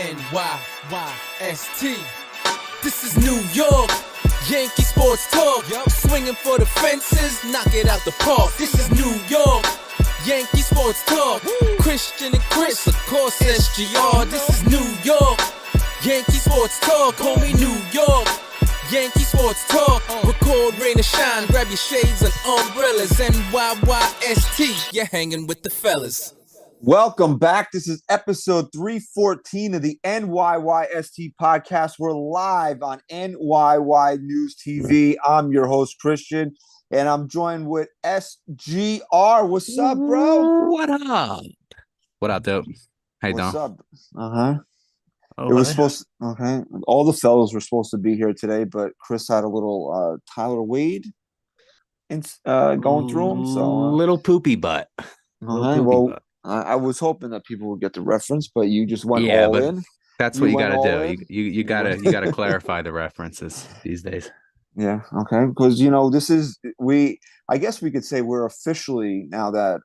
NYYST. This is New York, Yankee sports talk. Swinging for the fences, knock it out the park. This is New York, Yankee sports talk. Christian and Chris, of course SGR. This is New York, Yankee sports talk. Call me New York, Yankee sports talk. Record, rain or shine, grab your shades and umbrellas. NYYST, you're hanging with the fellas. Welcome back. This is episode 314 of the NYYST podcast. We're live on NYYNewsTV. I'm your host, Christian, and I'm joined with SGR. What's up, bro? What up? What up, dope? How you doing? What's up? Uh-huh. Okay. It was supposed to, okay. All the fellows were supposed to be here today, but Chris had a little Tyler Wade going through him. So little poopy butt. Butt. I was hoping that people would get the reference, but you just went all in. That's what you got to do. You gotta clarify the references these days. Yeah, okay. Because this is I guess we could say we're officially now that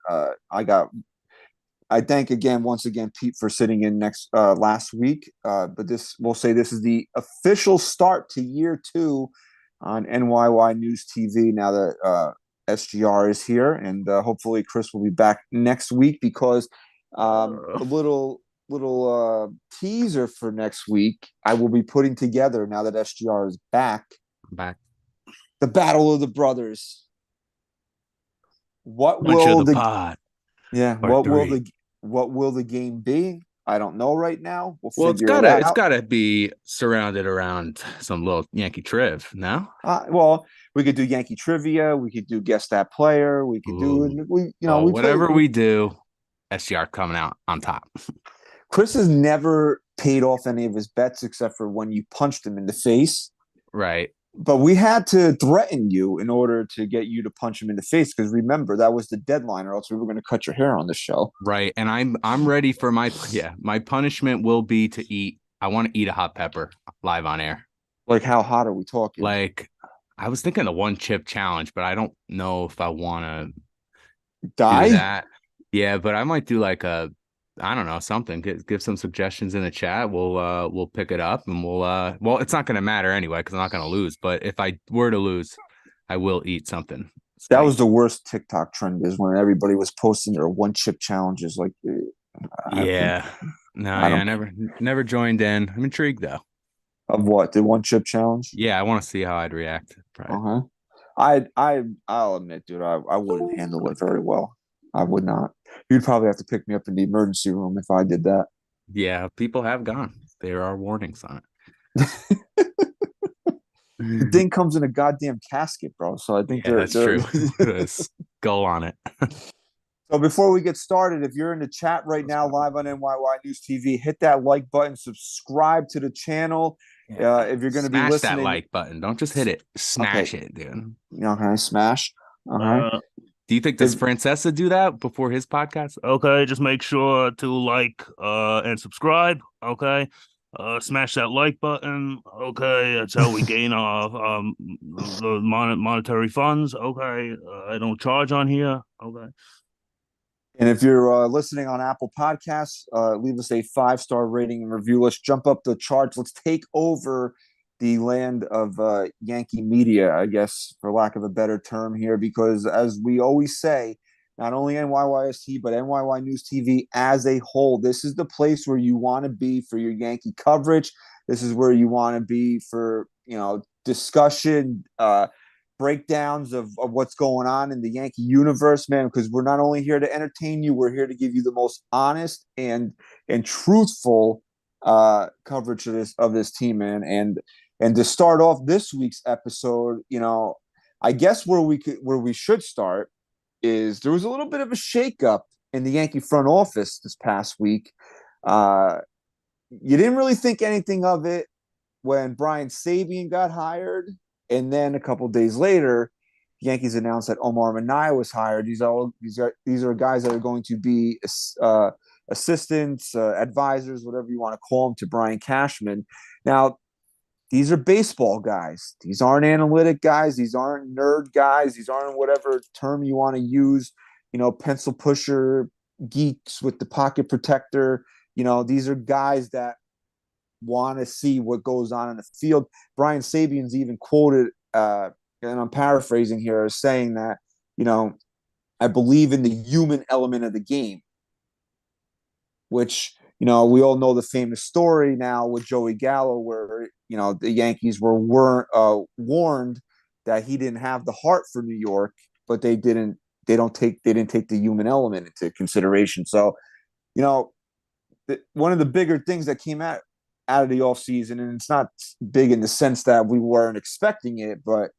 I thank once again Pete for sitting in last week. But we'll say this is the official start to year 2 on NYYNewsTV now that SGR is here, and hopefully Chris will be back next week because a little teaser for next week I will be putting together now that SGR is back. The Battle of the Brothers. What will the game be? I don't know right now. It's gotta be surrounded around some little Yankee triv. No, we could do Yankee trivia. We could do guess that player. We could whatever we do. SGR coming out on top. Chris has never paid off any of his bets except for when you punched him in the face. Right. But we had to threaten you in order to get you to punch him in the face because remember that was the deadline, or else we were going to cut your hair on the show. Right, and I'm ready for my punishment will be to eat. I want to eat a hot pepper live on air. Like how hot are we talking? Like I was thinking the 1-chip challenge, but I don't know if I want to die. Do that. Yeah, but I might do like I don't know, something. Give some suggestions in the chat. We'll pick it up and well, it's not going to matter anyway because I'm not going to lose. But if I were to lose, I will eat something. That was the worst TikTok trend is when everybody was posting their 1-chip challenges. Like, I never joined in. I'm intrigued though. Of what, the 1-chip challenge? Yeah, I want to see how I'd react. I'll admit, dude, I wouldn't handle it very well. I would not. You'd probably have to pick me up in the emergency room if I did that. Yeah, people have gone. There are warnings on it. The thing comes in a goddamn casket, bro. So I think that's true. Skull on it. So before we get started, if you're in the chat right now, live on NYYNewsTV, hit that like button, subscribe to the channel. If you're going to be listening, smash that like button. Don't just hit it. Smash it, dude. Okay, smash. Do you think does Francesa do that before his podcast? Okay, just make sure to like and subscribe. Okay, smash that like button. Okay, that's how we gain our the monetary funds. Okay, I don't charge on here. Okay. And if you're listening on Apple Podcasts, leave us a 5-star rating and review. Let's jump up the charts. Let's take over the land of Yankee media, I guess, for lack of a better term here, because as we always say, not only NYYST, but NYYNewsTV as a whole, this is the place where you want to be for your Yankee coverage. This is where you want to be for, discussion, breakdowns of what's going on in the Yankee universe, man, because we're not only here to entertain you, we're here to give you the most honest and truthful coverage of this team, man. And to start off this week's episode, I guess where we should start is there was a little bit of a shakeup in the Yankee front office this past week. You didn't really think anything of it when Brian Sabean got hired, and then a couple days later, the Yankees announced that Omar Minaya was hired. These are guys that are going to be assistants, advisors, whatever you want to call them, to Brian Cashman. Now, these are baseball guys. These aren't analytic guys. These aren't nerd guys. These aren't whatever term you want to use, pencil pusher geeks with the pocket protector. These are guys that want to see what goes on in the field. Brian Sabian's even quoted, and I'm paraphrasing here, as saying that, I believe in the human element of the game, which, we all know the famous story now with Joey Gallo, where, the Yankees were warned that he didn't have the heart for New York, but they didn't take the human element into consideration. So, one of the bigger things that came out of the offseason, and it's not big in the sense that we weren't expecting it, but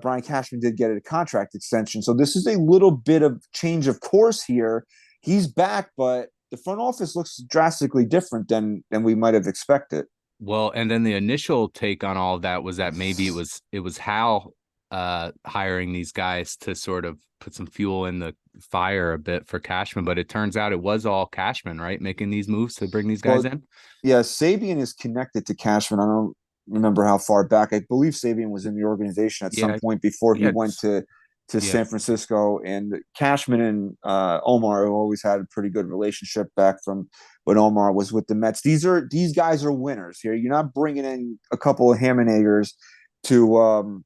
Brian Cashman did get a contract extension. So this is a little bit of change of course here. He's back, but the front office looks drastically different than we might have expected. Well, and then the initial take on all of that was that maybe it was Hal hiring these guys to sort of put some fuel in the fire a bit for Cashman, but it turns out it was all Cashman, right, making these moves to bring these guys in. Yeah, Sabian is connected to Cashman. I don't remember how far back. I believe Sabian was in the organization at some point before he went to San Francisco, and Cashman and Omar have always had a pretty good relationship back from when Omar was with the Mets. These guys are winners here. You're not bringing in a couple of ham and eggers to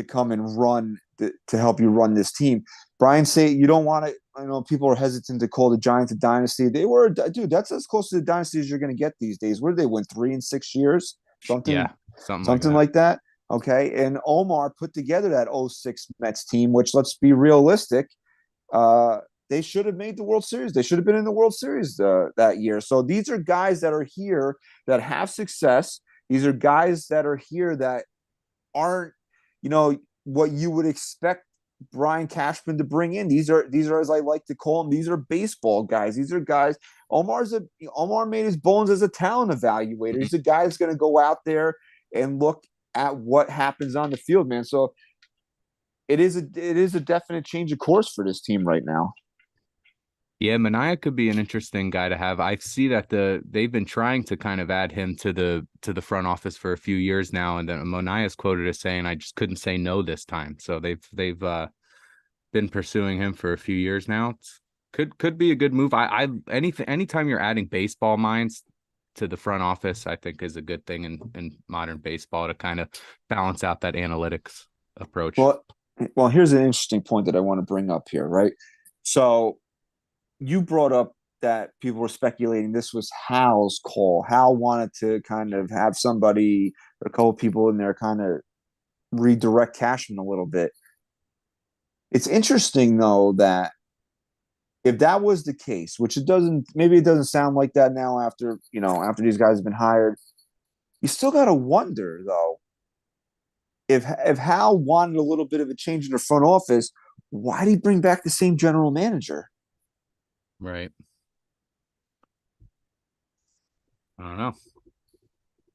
come and run to help you run this team. Brian say you don't want to. I know people are hesitant to call the Giants a dynasty. They were, dude. That's as close to the dynasty as you're going to get these days. Where did they win 3 in 6 years? Something like that. Okay, and Omar put together that 06 Mets team, which, let's be realistic, they should have made the World Series. They should have been in the World Series that year. So these are guys that are here that have success. These are guys that are here that aren't, what you would expect Brian Cashman to bring in. These are, as I like to call them, these are baseball guys. These are guys. Omar made his bones as a talent evaluator. He's a guy who's going to go out there and look at what happens on the field, man. So it is a definite change of course for this team right now. Yeah, Manaea could be an interesting guy to have. I see that they've been trying to kind of add him to the front office for a few years now, and then Manaea's quoted as saying, "I just couldn't say no this time." So they've been pursuing him for a few years now. Could be a good move. Anytime you're adding baseball minds to the front office, I think is a good thing in modern baseball to kind of balance out that analytics approach. Well, here's an interesting point that I want to bring up here, right? So you brought up that people were speculating this was Hal's call. Hal wanted to kind of have somebody, a couple of people in there, kind of redirect Cashman a little bit. It's interesting, though, that if that was the case, which it doesn't sound like that now after these guys have been hired, you still got to wonder, though, if Hal wanted a little bit of a change in the front office, why did he bring back the same general manager? Right. I don't know.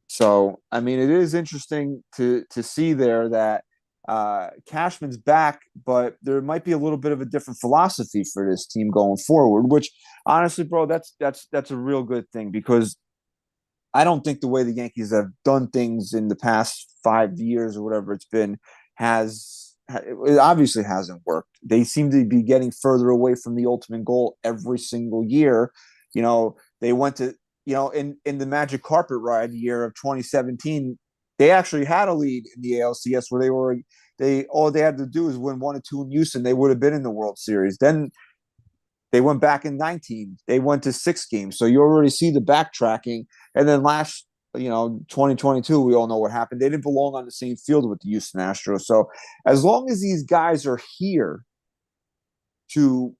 So, I mean, it is interesting to see there that Cashman's back, but there might be a little bit of a different philosophy for this team going forward, which honestly, bro, that's a real good thing, because I don't think the way the Yankees have done things in the past 5 years or whatever it's been it obviously hasn't worked. They seem to be getting further away from the ultimate goal every single year. They went to, in the Magic Carpet Ride year of 2017, they actually had a lead in the ALCS where all they had to do is win 1 or 2 in Houston. They would have been in the World Series. Then they went back in 19. They went to 6 games. So you already see the backtracking. And then 2022, we all know what happened. They didn't belong on the same field with the Houston Astros. So as long as these guys are here to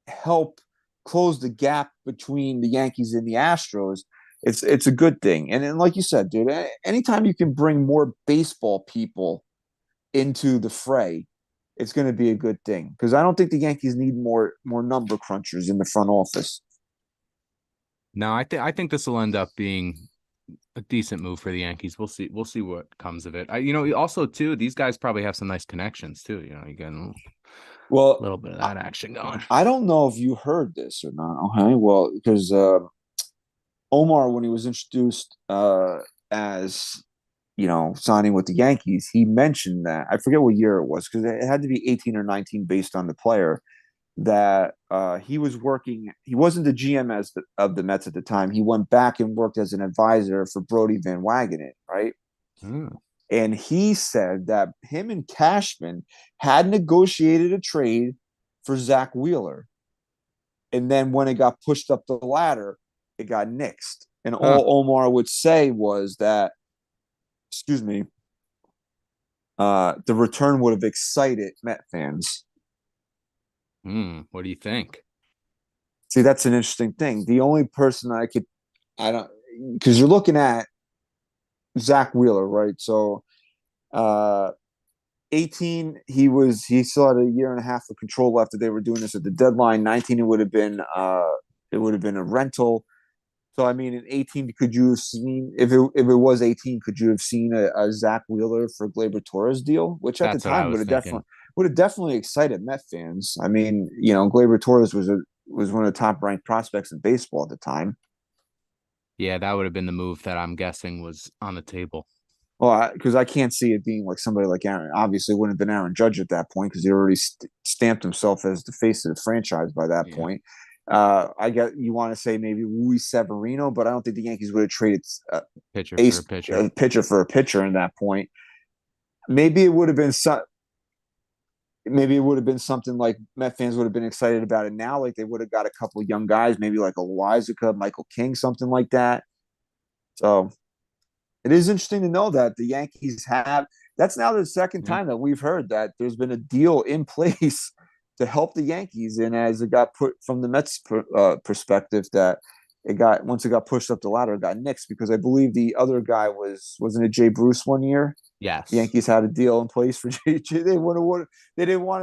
help close the gap between the Yankees and the Astros, it's a good thing. And then, like you said, dude, anytime you can bring more baseball people into the fray, it's going to be a good thing, because I don't think the Yankees need more number crunchers in the front office. No, I think this will end up being a decent move for the Yankees. We'll see what comes of it. Also too, these guys probably have some nice connections too. You get a little bit of that action going. I don't know if you heard this or not. Okay, well, because Omar, when he was introduced as signing with the Yankees, he mentioned that, I forget what year it was, because it had to be 18 or 19 based on the player. that he was working. He wasn't the GM of the Mets at the time. He went back and worked as an advisor for Brody Van Wagenen, right? Hmm. And he said that him and Cashman had negotiated a trade for Zach Wheeler. And then when it got pushed up the ladder, it got nixed. And all Omar would say was that, excuse me, the return would have excited Met fans. What do you think? See, that's an interesting thing. The only person I don't, because you're looking at Zach Wheeler, right? So, 18, he still had a year and a half of control left if they were doing this at the deadline. 19, it would have been a rental. So I mean, in 18, could you have seen if it was 18, could you have seen a Zach Wheeler for Gleyber Torres deal, which at the That's what I time was thinking. would have definitely excited Met fans. I mean, Gleyber Torres was one of the top ranked prospects in baseball at the time. Yeah, that would have been the move that I'm guessing was on the table. Well, because I can't see it being like somebody like Aaron. Obviously, it wouldn't have been Aaron Judge at that point because he already stamped himself as the face of the franchise by that point. I get you want to say maybe Luis Severino, but I don't think the Yankees would have traded Pitcher for a pitcher. a pitcher for a pitcher in that point. Maybe it would have been something like Met fans would have been excited about it now. Like they would have got a couple of young guys, maybe like a Loizica, Michael King, something like that. So it is interesting to know that the Yankees have. That's now the second time that we've heard that there's been a deal in place to help the Yankees, and as it got put from the Mets perspective, that once it got pushed up the ladder, it got nixed because I believe the other guy wasn't it Jay Bruce one year. Yes, the Yankees had a deal in place for Jay. They didn't want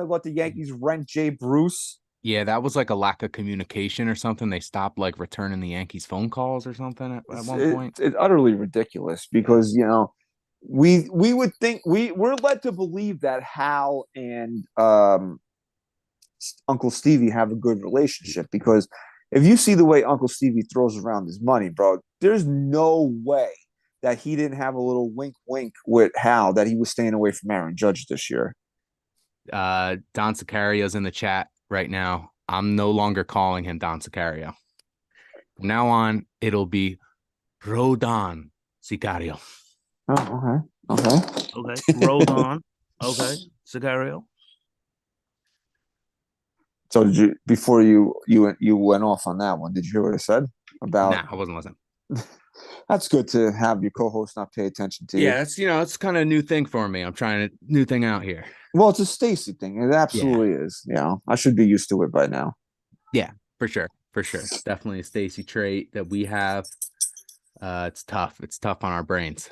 to let the Yankees rent Jay Bruce. Yeah, that was like a lack of communication or something. They stopped like returning the Yankees phone calls or something at one point. It's utterly ridiculous because we would think we're led to believe that Hal and Uncle Stevie have a good relationship because if you see the way Uncle Stevie throws around his money, bro, there's no way that he didn't have a little wink with Hal that he was staying away from Aaron Judge this year. Don Sicario's in the chat right now. I'm no longer calling him Don Sicario. From now on, it'll be Rodon Sicario. Oh, okay. Rodon. Okay, Sicario. So did you before you went off on that one? Did you hear what I said about? Nah, I wasn't listening. That's good to have your co-host not pay attention to you. Yeah, it's kind of a new thing for me. I'm trying a new thing out here. Well, it's a Stacy thing. It absolutely is. I should be used to it by now. Yeah, for sure. Definitely a Stacy trait that we have. It's tough. It's tough on our brains.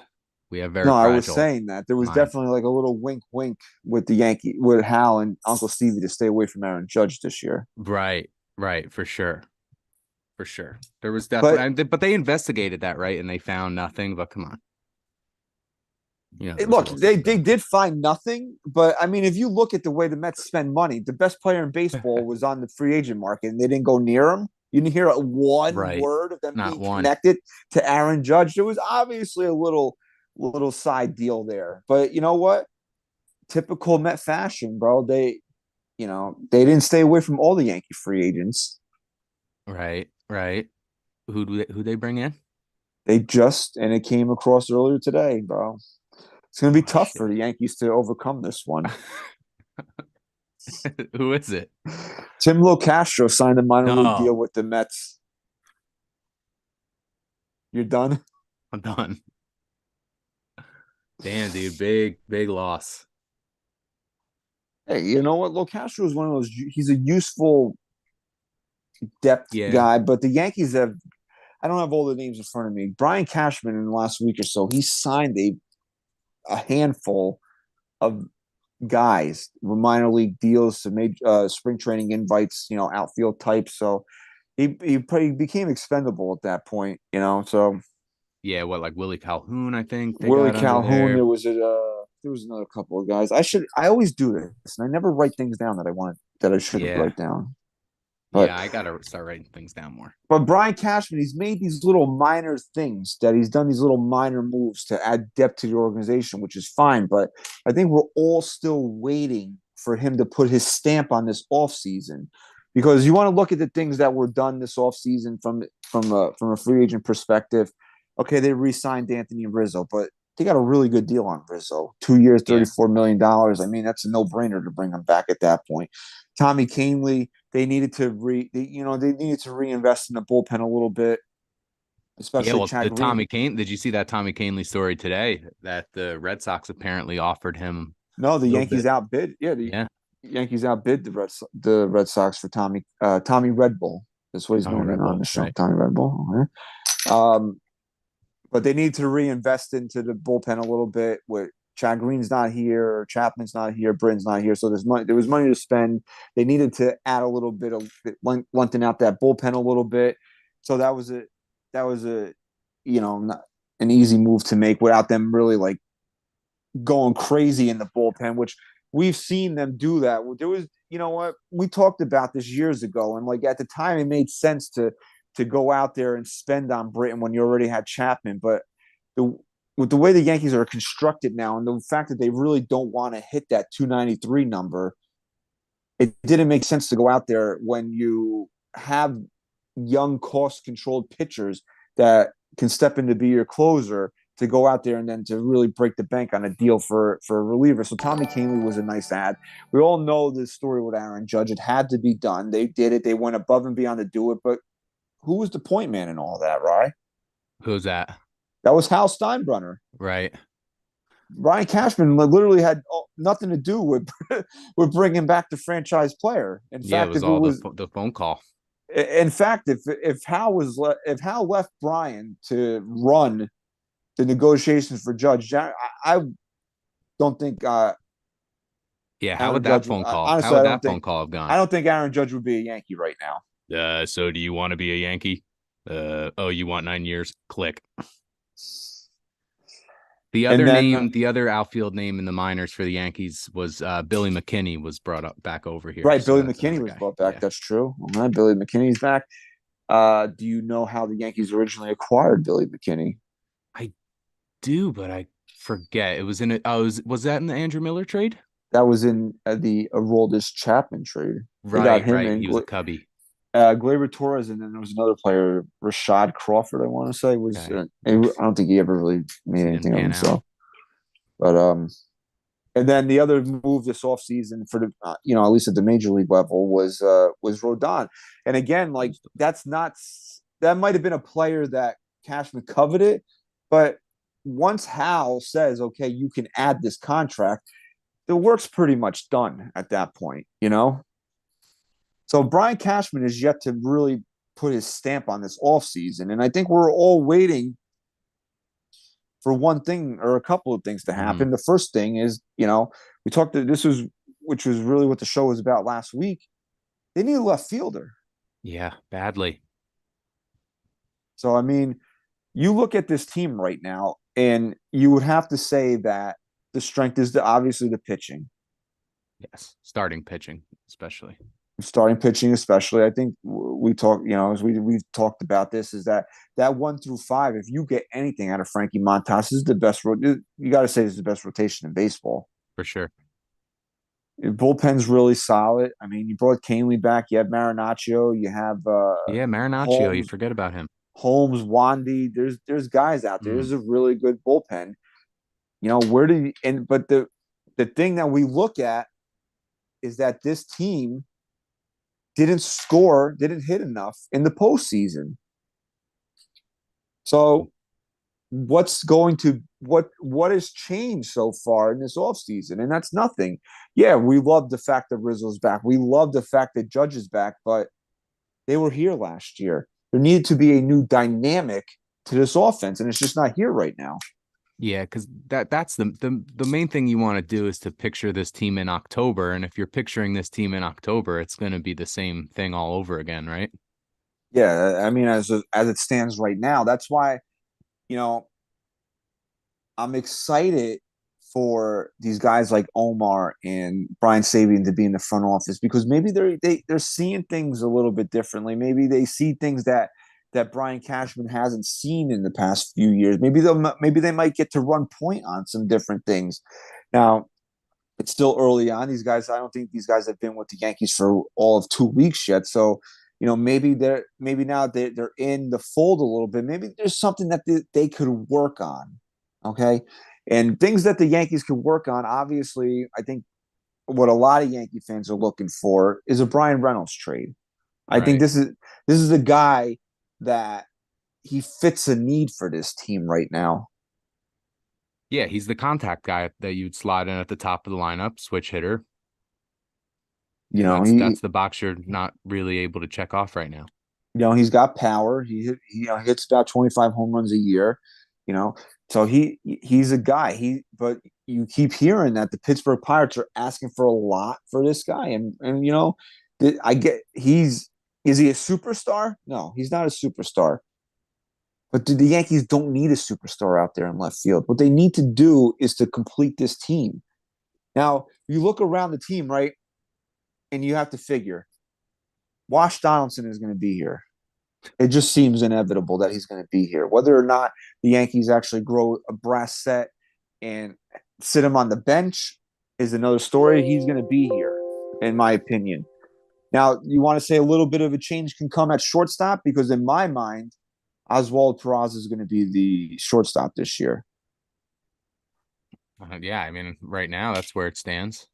We have very. I was saying that there was definitely like a little wink with with Hal and Uncle Stevie to stay away from Aaron Judge this year. Right, for sure. There was definitely, but they investigated that, right? And they found nothing. But come on, look, they did find nothing. But I mean, if you look at the way the Mets spend money, the best player in baseball was on the free agent market, and they didn't go near him. You didn't hear one word of them being connected to Aaron Judge. There was obviously a little side deal there, but you know what? Typical Met fashion, bro. They didn't stay away from all the Yankee free agents. Right. Who they bring in? And it came across earlier today, bro. It's going to be tough for the Yankees to overcome this one. Who is it? Tim Locastro signed a minor league deal with the Mets. You're done? I'm done. Damn, dude, big loss. Hey, you know what? Locastro is one of those. He's a useful depth guy, but the Yankees have. I don't have all the names in front of me. Brian Cashman in the last week or so, he signed a handful of guys with minor league deals to make spring training invites, outfield types. So he became expendable at that point, So yeah, like Willie Calhoun, I think. Willie Calhoun. There was another couple of guys. I always do this, and I never write things down that I should write down. But, I gotta start writing things down more. But Brian Cashman, he's made these little minor things that he's done these little minor moves to add depth to the organization, which is fine. But I think we're all still waiting for him to put his stamp on this offseason. because you want to look at the things that were done this offseason from a free agent perspective. Okay, they re-signed Anthony Rizzo, but they got a really good deal on Rizzo. 2 years, $34 million. I mean, that's a no-brainer to bring him back at that point. Tommy Kahnle, they needed to reinvest in the bullpen a little bit, Yeah, especially well, Chad the Green. Tommy Kane. Did you see that Tommy Kahnle story today? That the Red Sox apparently offered him No, a the little Yankees bit. outbid. Yeah, the Yeah. Yankees outbid the Red Sox for Tommy Red Bull. That's what he's Tommy known Red on Bull, the show. right? Tommy Red Bull. Okay. But they need to reinvest into the bullpen a little bit. With Chad Green's not here, Chapman's not here, Britton's not here, so there's money. There was money to spend. They needed to add a little bit of lengthen out that bullpen a little bit. So that was a not an easy move to make without them really like going crazy in the bullpen, which we've seen them do that. There was, you know what, we talked about this years ago, and like at the time it made sense to go out there and spend on Britton when you already had Chapman. But with the way the Yankees are constructed now, and the fact that they really don't want to hit that 293 number, it didn't make sense to go out there when you have young, cost-controlled pitchers that can step in to be your closer, to go out there and then to really break the bank on a deal for a reliever. So Tommy Kahnle was a nice ad. We all know the story with Aaron Judge. It had to be done. They did it. They went above and beyond to do it. But who was the point man in all that, Rye? Who's that? That was Hal Steinbrenner. Right. Brian Cashman literally had nothing to do with with bringing back the franchise player. In Yeah, it fact, was if it all was, the phone call. in fact, if Hal left Brian to run the negotiations for Judge, I don't think Yeah, how Aaron would that Judge. phone call? How Honestly, would that phone call have I gone? don't think Aaron Judge would be a Yankee right now. So do you want to be a Yankee? Oh, you want 9 years? Click. The And other then name, the other outfield name in the minors for the Yankees was Billy McKinney was brought up back over here. right, So Billy that's McKinney another was guy. brought back. Yeah. That's true. All right, Billy McKinney's back. Do you know how the Yankees originally acquired Billy McKinney? I do, but I forget. It was in it. Was that in the Andrew Miller trade? That was in the Aroldis Chapman trade. They got Right, him right. in He was a Cubby. Gleyber Torres, and then there was another player, Rashad Crawford. I want to say was. Okay. I don't think he ever really made He didn't anything of pan out. himself. But and then the other move this offseason for the at least at the major league level was Rodon. And again, like that might have been a player that Cashman coveted, but once Hal says, okay, you can add this contract, the work's pretty much done at that point, So Brian Cashman is yet to really put his stamp on this offseason. And I think we're all waiting for one thing or a couple of things to happen. The first thing is, we talked to which was really what the show was about last week. They need a left fielder. Yeah, badly. So, I mean, you look at this team right now, and you would have to say that the strength is obviously the pitching. Yes, starting pitching, especially. Starting pitching, especially. I think we talk, as we've talked about this, is that 1 through 5, if you get anything out of Frankie Montas, is the best. You got to say it's the best rotation in baseball For sure. Bullpen's really solid. I mean, you brought Kahnle back. You have Marinaccio. You have Marinaccio. You forget about him. Holmes, Wandy. There's guys out there. There's a really good bullpen. But the thing that we look at is that this team didn't hit enough in the postseason. So what has changed so far in this offseason? And that's nothing. Yeah, we love the fact that Rizzo's back. We love the fact that Judge is back, but they were here last year. There needed to be a new dynamic to this offense, and it's just not here right now. Yeah, because that's the main thing you want to do is to picture this team in October. And if you're picturing this team in October, it's going to be the same thing all over again, right? Yeah, I mean, as it stands right now, that's why, I'm excited for these guys like Omar and Brian Sabian to be in the front office, because maybe they're seeing things a little bit differently. Maybe they see things that Brian Cashman hasn't seen in the past few years. Maybe they might get to run point on some different things. Now, It's still early on. These guys, I don't think these guys have been with the Yankees for all of 2 weeks yet. So, maybe now they're in the fold a little bit. Maybe there's something that they could work on. Okay. And things that the Yankees could work on, obviously, I think what a lot of Yankee fans are looking for is a Brian Reynolds trade. I think Right. this is a guy that he fits a need for this team right now. Yeah, he's the contact guy that you'd slot in at the top of the lineup, switch hitter. You And know, that's the box you're not really able to check off right now. he's got power. He hits about 25 home runs a year. You know, so he's a guy. But you keep hearing that the Pittsburgh Pirates are asking for a lot for this guy, and I get is he a superstar? No, he's not a superstar. But the Yankees don't need a superstar out there in left field. What they need to do is to complete this team. Now, you look around the team, right, and you have to figure Wash Donaldson is going to be here. It just seems inevitable that he's going to be here. Whether or not the Yankees actually grow a brass set and sit him on the bench is another story. He's going to be here, in my opinion. Now, you want to say a little bit of a change can come at shortstop? Because in my mind, Oswald Peraza is going to be the shortstop this year. Yeah, I mean, right now that's where it stands.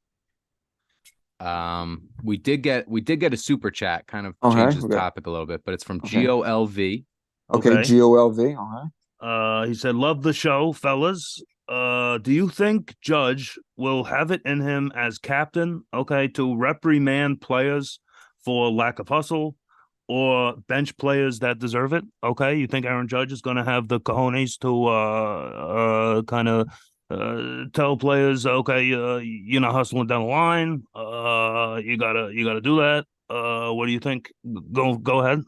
We did get a super chat, kind of changes the topic a little bit, but it's from GOLV. Okay, GOLV. He said, "Love the show, fellas. Do you think Judge will have it in him as captain, to reprimand players for lack of hustle or bench players that deserve it? You think Aaron Judge is going to have the cojones to kind of tell players, you're not hustling down the line. You gotta do that. What do you think? Go ahead.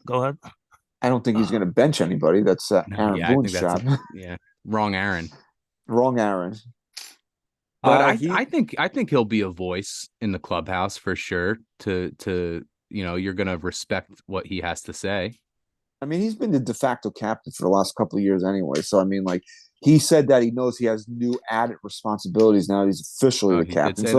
I don't think he's going to bench anybody. That's Aaron Boone's job. Wrong Aaron. Wrong Aaron. But I think he'll be a voice in the clubhouse for sure. To you're going to respect what he has to say. I mean, he's been the de facto captain for the last couple of years anyway. So I mean, like, he said that he knows he has new added responsibilities now. He's officially the captain. So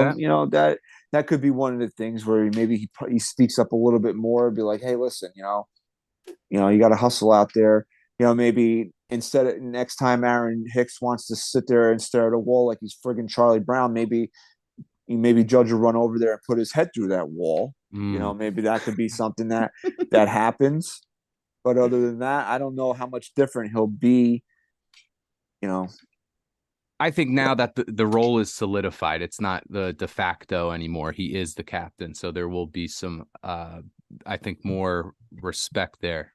that? That could be one of the things where maybe he speaks up a little bit more, be like, hey, listen, you got to hustle out there. Maybe next time Aaron Hicks wants to sit there and stare at a wall like he's friggin' Charlie Brown, maybe Judge will run over there and put his head through that wall. Maybe that could be something that happens. But other than that, I don't know how much different he'll be. I think now that the role is solidified, it's not the de facto anymore. He is the captain, so there will be some, I think, more respect there.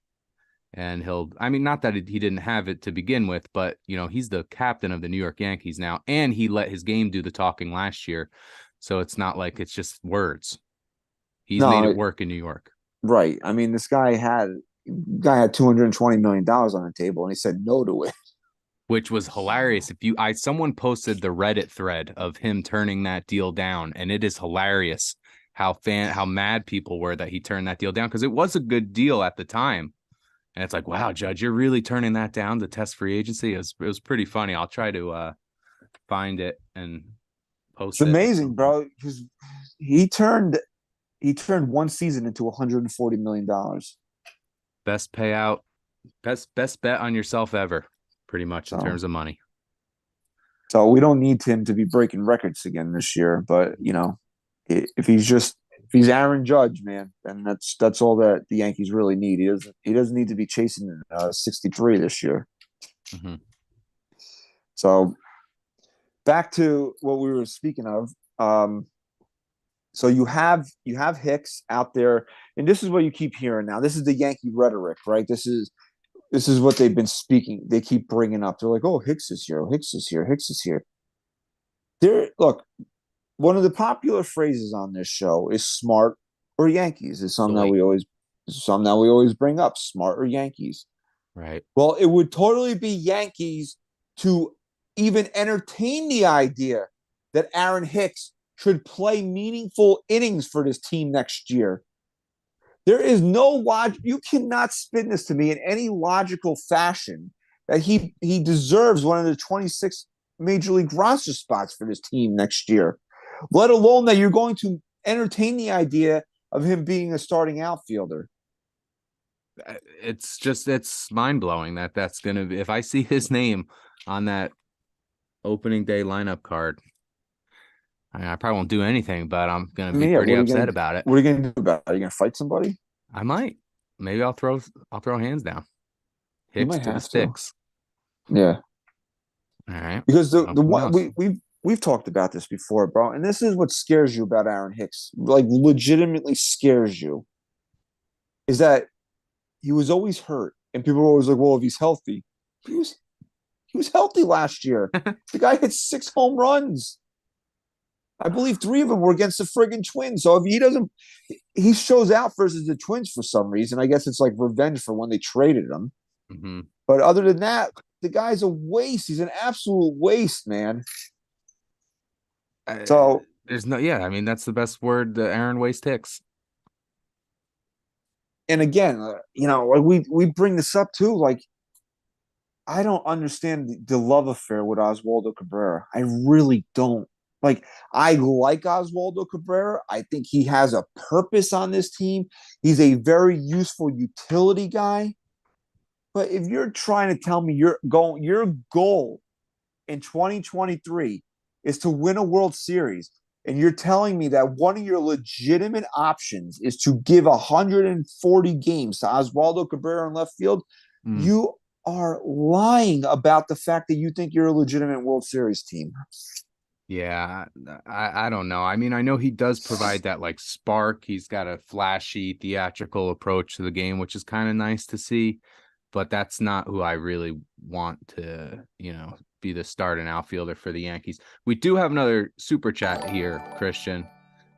And not that he didn't have it to begin with, but he's the captain of the New York Yankees now, and he let his game do the talking last year, so it's not like it's just words. He's made it work in New York, right? I mean, this guy had $220 million on the table, and he said no to it. Which was hilarious. Someone posted the Reddit thread of him turning that deal down, and it is hilarious how mad people were that he turned that deal down, because it was a good deal at the time. And it's like, wow, Judge, you're really turning that down to test free agency. It was pretty funny. I'll try to find it and post it. It's amazing, bro, because he turned one season into $140 million. Best payout, best bet on yourself ever. Pretty much in terms of money. So we don't need him to be breaking records again this year. But if he's Aaron Judge, man, then that's all that the Yankees really need. He doesn't need to be chasing 63 this year. Mm-hmm. So back to what we were speaking of. So you have Hicks out there, and this is what you keep hearing now. This is the Yankee rhetoric, right? This is what they've been speaking. They keep bringing up. They're like, "Oh, Hicks is here. Hicks is here. Hicks is here." Look, one of the popular phrases on this show is "smart or Yankees." It's something that we always bring up. Smart or Yankees, right? Well, it would totally be Yankees to even entertain the idea that Aaron Hicks should play meaningful innings for this team next year. There is no logic. You cannot spin this to me in any logical fashion that he deserves one of the 26 major league roster spots for this team next year. let alone that you're going to entertain the idea of him being a starting outfielder. It's mind blowing that that's gonna be. If I see his name on that opening day lineup card, I probably won't do anything, but I'm gonna be pretty upset about it. What are you gonna do about it? Are you gonna fight somebody? I might. Maybe I'll throw hands down. You Hicks might to the have to. sticks. Yeah, All right. because the Something one else. we've talked about this before, bro, and this is what scares you about Aaron Hicks, like legitimately scares you, is that he was always hurt, and people were always like, "Well, if he's healthy, he was he was healthy last year. The guy hit 6 home runs. I believe 3 of them were against the friggin' Twins. So if he doesn't, he shows out versus the Twins for some reason. I guess it's like revenge for when they traded him. Mm-hmm. But other than that, the guy's a waste. He's an absolute waste, man. So there's no, yeah. I mean, that's the best word. The Aaron Waste Hicks. and again, like we bring this up too. Like, I don't understand the love affair with Oswaldo Cabrera. I really don't. Like, I like Oswaldo Cabrera. I think he has a purpose on this team. He's a very useful utility guy. But if you're trying to tell me your goal in 2023 is to win a World Series, and you're telling me that one of your legitimate options is to give 140 games to Oswaldo Cabrera in left field, you are lying about the fact that you think you're a legitimate World Series team. Yeah, I don't know. I mean, I know he does provide that like spark. He's got a flashy, theatrical approach to the game, which is kind of nice to see. But that's not who I really want to, be the starting outfielder for the Yankees. We do have another super chat here, Christian.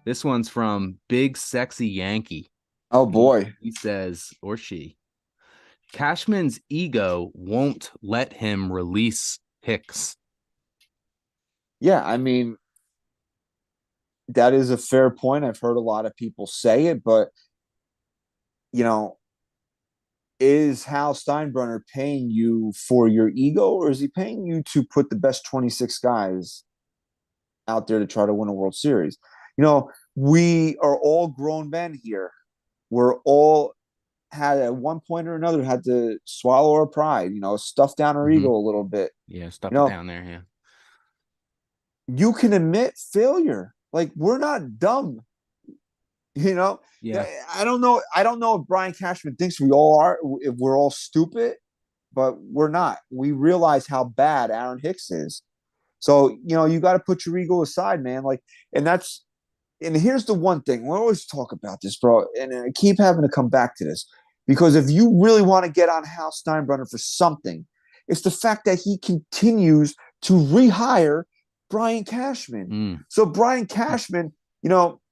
This one's from Big Sexy Yankee. Oh boy. He says, or she, Cashman's ego won't let him release Hicks. Yeah, I mean, that is a fair point. I've heard a lot of people say it, but is Hal Steinbrenner paying you for your ego, or is he paying you to put the best 26 guys out there to try to win a World Series? We are all grown men here. We're all had at one point or another had to swallow our pride, stuff down our ego a little bit. Yeah, stuff it down there. Yeah. You can admit failure. Like, we're not dumb. Yeah. I don't know if Brian Cashman thinks we all are, if we're all stupid, but we're not. We realize how bad Aaron Hicks is. So, you got to put your ego aside, man. Like, and here's the one thing. We always talk about this, bro, and I keep having to come back to this, because if you really want to get on Hal Steinbrenner for something, it's the fact that he continues to rehire Brian Cashman. So Brian Cashman,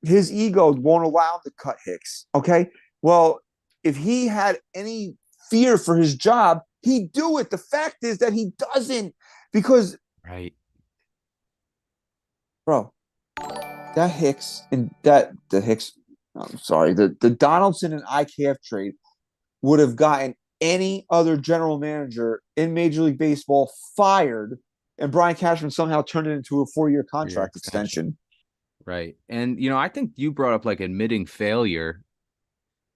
his ego won't allow him to cut Hicks. Okay. Well, if he had any fear for his job, he'd do it. The fact is that he doesn't, because right, bro, that Hicks and the Hicks, I'm sorry, the Donaldson and IKF trade would have gotten any other general manager in Major League Baseball fired, and Brian Cashman somehow turned it into a 4-year contract extension. Right. And, I think you brought up like admitting failure.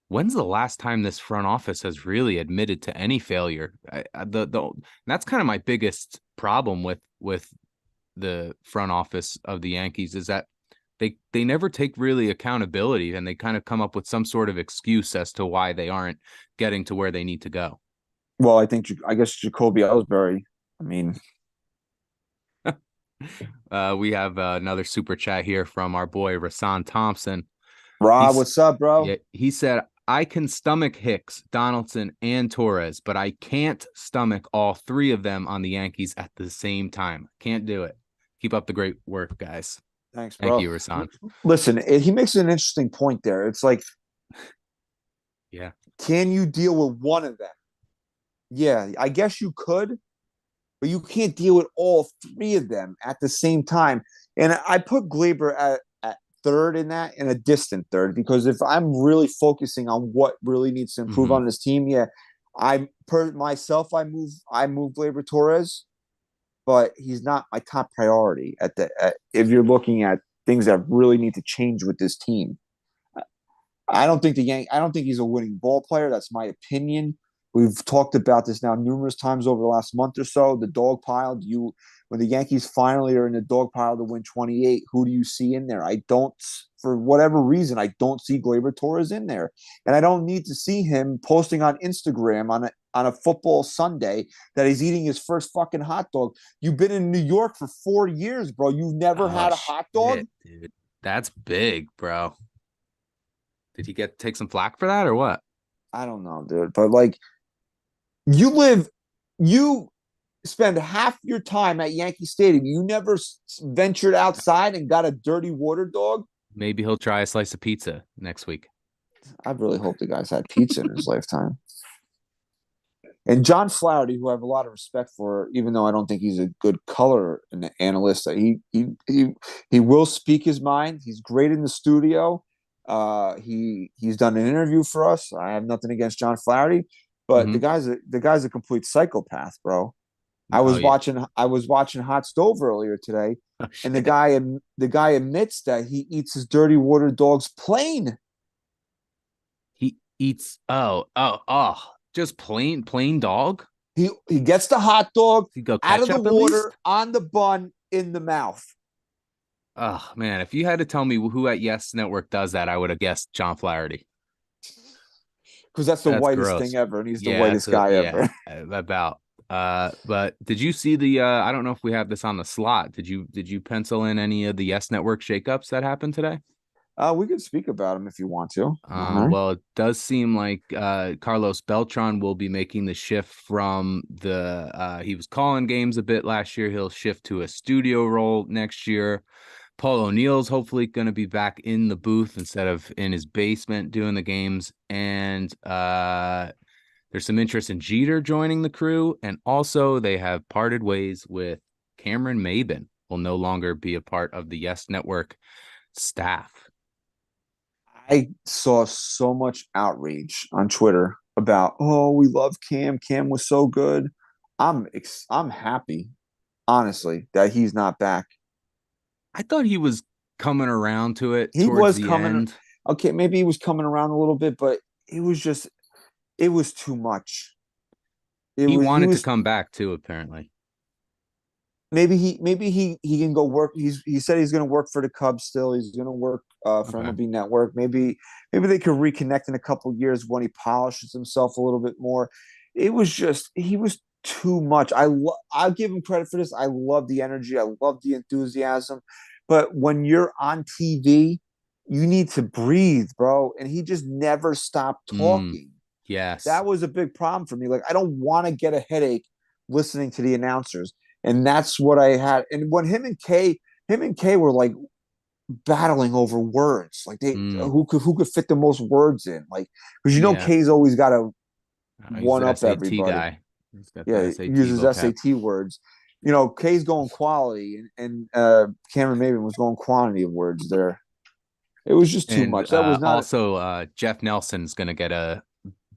When's the last time this front office has really admitted to any failure? That's kind of my biggest problem with the front office of the Yankees, is that they never take really accountability, and they kind of come up with some sort of excuse as to why they aren't getting to where they need to go. Well, I guess Jacoby Ellsbury. I mean, we have another super chat here from our boy Rasan Thompson. Rob, what's up, bro? Yeah, he said, I can stomach Hicks, Donaldson, and Torres, but I can't stomach all 3 of them on the Yankees at the same time. Can't do it. Keep up the great work, guys. Thanks, bro. Thank you, Rasan. Listen, he makes an interesting point there. It's like, yeah, can you deal with one of them? Yeah, I guess you could, but you can't deal with all 3 of them at the same time. And I put Glaber at third in that, and a distant third, because if I'm really focusing on what really needs to improve on this team, I move Glaber Torres, but he's not my top priority if you're looking at things that really need to change with this team. I don't think I don't think he's a winning ball player. That's my opinion. We've talked about this now numerous times over the last month or so. The dog pile. When the Yankees finally are in the dog pile to win 28, who do you see in there? I don't, for whatever reason, I don't see Gleyber Torres in there, and I don't need to see him posting on Instagram on a football Sunday that he's eating his first fucking hot dog. You've been in New York for 4 years, bro. You've never had a hot dog, dude. That's big, bro. Did he take some flack for that or what? I don't know, dude. But you spend half your time at Yankee Stadium. You never ventured outside and got a dirty water dog. Maybe he'll try a slice of pizza next week. I really hope the guy's had pizza in his lifetime. And John Flaherty, who I have a lot of respect for, even though I don't think he's a good color analyst, he will speak his mind. He's great in the studio. He's done an interview for us. I have nothing against John Flaherty, but the guy's a complete psychopath, bro. I was watching Hot Stove earlier today, and the guy admits that he eats his dirty water dogs plain. He eats just plain dog. He gets the hot dog out of the water on the bun in the mouth. Oh man, if you had to tell me who at Yes Network does that, I would have guessed John Flaherty. Because that's the whitest thing ever, and he's the whitest guy ever. About. But did you see the? I don't know if we have this on the slot. Did you pencil in any of the Yes Network shakeups that happened today? We could speak about them if you want to. Well, it does seem like Carlos Beltran will be making the shift from he was calling games a bit last year. He'll shift to a studio role next year. Paul O'Neill's hopefully going to be back in the booth instead of in his basement doing the games. And there's some interest in Jeter joining the crew. And also they have parted ways with Cameron Maben, will no longer be a part of the Yes Network staff. I saw so much outrage on Twitter about, we love Cam. Cam was so good. I'm happy, honestly, that he's not back. I thought he was coming around to it. He was coming. End. Okay, maybe he was coming around a little bit, but it was too much. He wanted to come back too, apparently. Maybe he can go work. He said he's going to work for the Cubs still. He's going to work for MLB Network. Maybe they could reconnect in a couple of years when he polishes himself a little bit more. He was too much. I'll give him credit for this. I love the energy. I love the enthusiasm. But when you're on TV, you need to breathe, bro. And he just never stopped talking. Yes. That was a big problem for me. Like, I don't want to get a headache listening to the announcers. And that's what I had. And when him and Kay were like battling over words, like who could fit the most words in, like, because Kay's always got to one up everybody. Guy. He uses SAT words. Kay's going quality, and Cameron Maben was going quantity of words there. It was just too much. That was not also Jeff Nelson's going to get a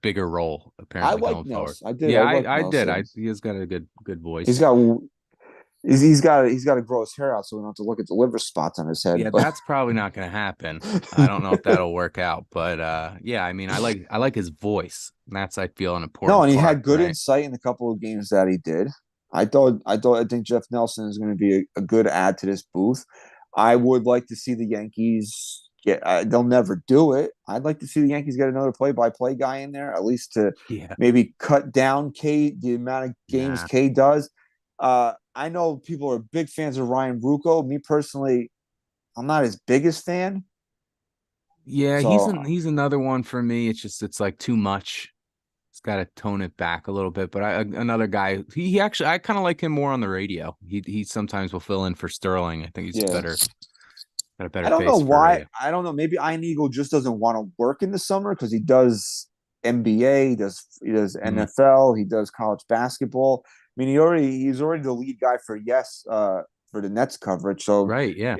bigger role apparently going forward. I did. Yeah, I did. He has got a good voice. He's got to grow his hair out so we don't have to look at the liver spots on his head. Yeah, that's probably not going to happen. I don't know if that'll work out, but I mean, I like his voice. That's, I feel, an important. No, and he had good insight in a couple of games that he did. I think Jeff Nelson is going to be a good add to this booth. I would like to see the Yankees they'll never do it. I'd like to see the Yankees get another play-by-play guy in there, at least to maybe cut down the amount of games K does. I know people are big fans of Ryan Ruocco. Me personally, I'm not his biggest fan. Yeah, so, he's another one for me. It's like too much. It's got to tone it back a little bit. But another guy, he actually, I kind of like him more on the radio. He sometimes will fill in for Sterling. I think he's better. Got a better. I don't know why. I don't know. Maybe Ian Eagle just doesn't want to work in the summer because he does NBA, he does NFL, he does college basketball. I mean, he's already the lead guy for for the Nets coverage. So right, yeah.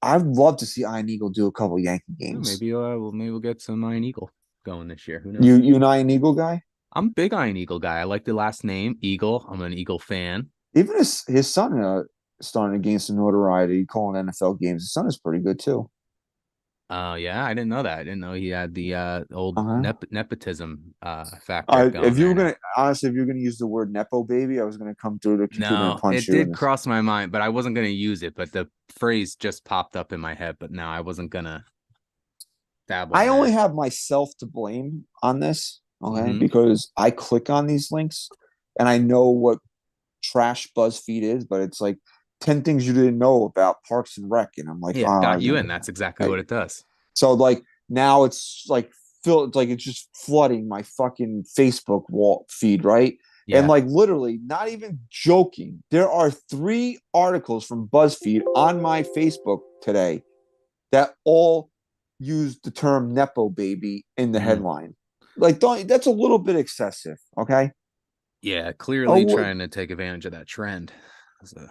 I'd love to see Ian Eagle do a couple Yankee games. Maybe we'll get some Ian Eagle going this year. Who knows? You an Ian Eagle guy? I'm a big Ian Eagle guy. I like the last name Eagle. I'm an Eagle fan. Even his son starting to gain some notoriety, calling NFL games. His son is pretty good too. Oh yeah, I didn't know that. I didn't know he had the old Uh-huh. nepotism factor going If you there were now. gonna honestly, if you're gonna use the word nepo baby, I was gonna come through the computer and No, punch it you in did this. cross my mind, but I wasn't gonna use it. But the phrase just popped up in my head. But no, I wasn't gonna dabble I in only that. have myself to blame on this, okay? Mm-hmm. Because I click on these links and I know what trash BuzzFeed is, but it's like 10 things you didn't know about Parks and Rec. And I'm like, Yeah, oh, got you in. That's exactly what it does. so like now it's like filled, like it's just flooding my fucking Facebook wall feed, right? And Yeah. like literally, not even joking, there are 3 articles from BuzzFeed on my Facebook today that all use the term Nepo baby in the Mm. headline. Like, don't that's a little bit excessive, okay? Yeah, clearly Oh, trying to take advantage of that trend. So,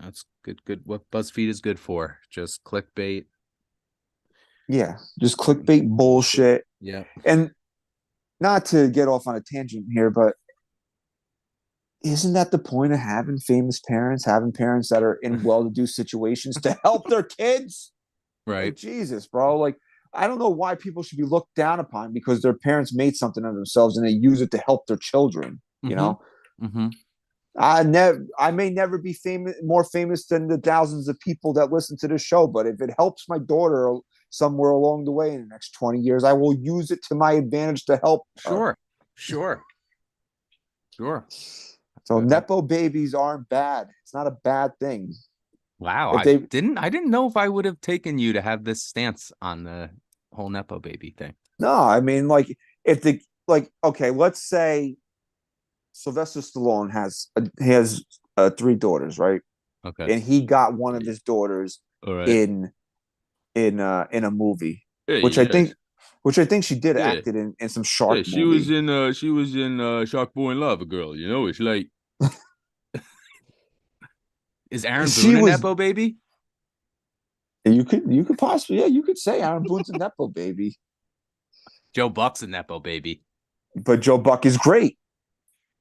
it's good. What BuzzFeed is good for, just clickbait. yeah, just clickbait bullshit. Yeah. And not to get off on a tangent here, but isn't that the point of having parents that are in well-to-do situations to help their kids? Like Right. Jesus, bro. Like I don't know why people should be looked down upon because their parents made something of themselves and they use it to help their children. You Mm-hmm. know, Mm-hmm. I may never be more famous than the thousands of people that listen to this show, but if it helps my daughter somewhere along the way in the next 20 years, I will use it to my advantage to help her. Sure. Sure. Sure. So nepo babies aren't bad. It's not a bad thing. Wow, If I they didn't know if I would have taken you to have this stance on the whole Nepo baby thing. No, I mean like if the like okay, let's say Sylvester Stallone has 3 daughters, right? Okay. And he got one of his daughters All right. in in a movie, Hey, which I think yes. she did Yeah. acted in some Yeah, shark movie. she was in Shark Boy and Lava Girl, you know? It's like, is Aaron She Boone a was Nepo baby? you could possibly, yeah, you could say Aaron Boone's a nepo baby, Joe Buck's a Nepo baby. but Joe Buck is great.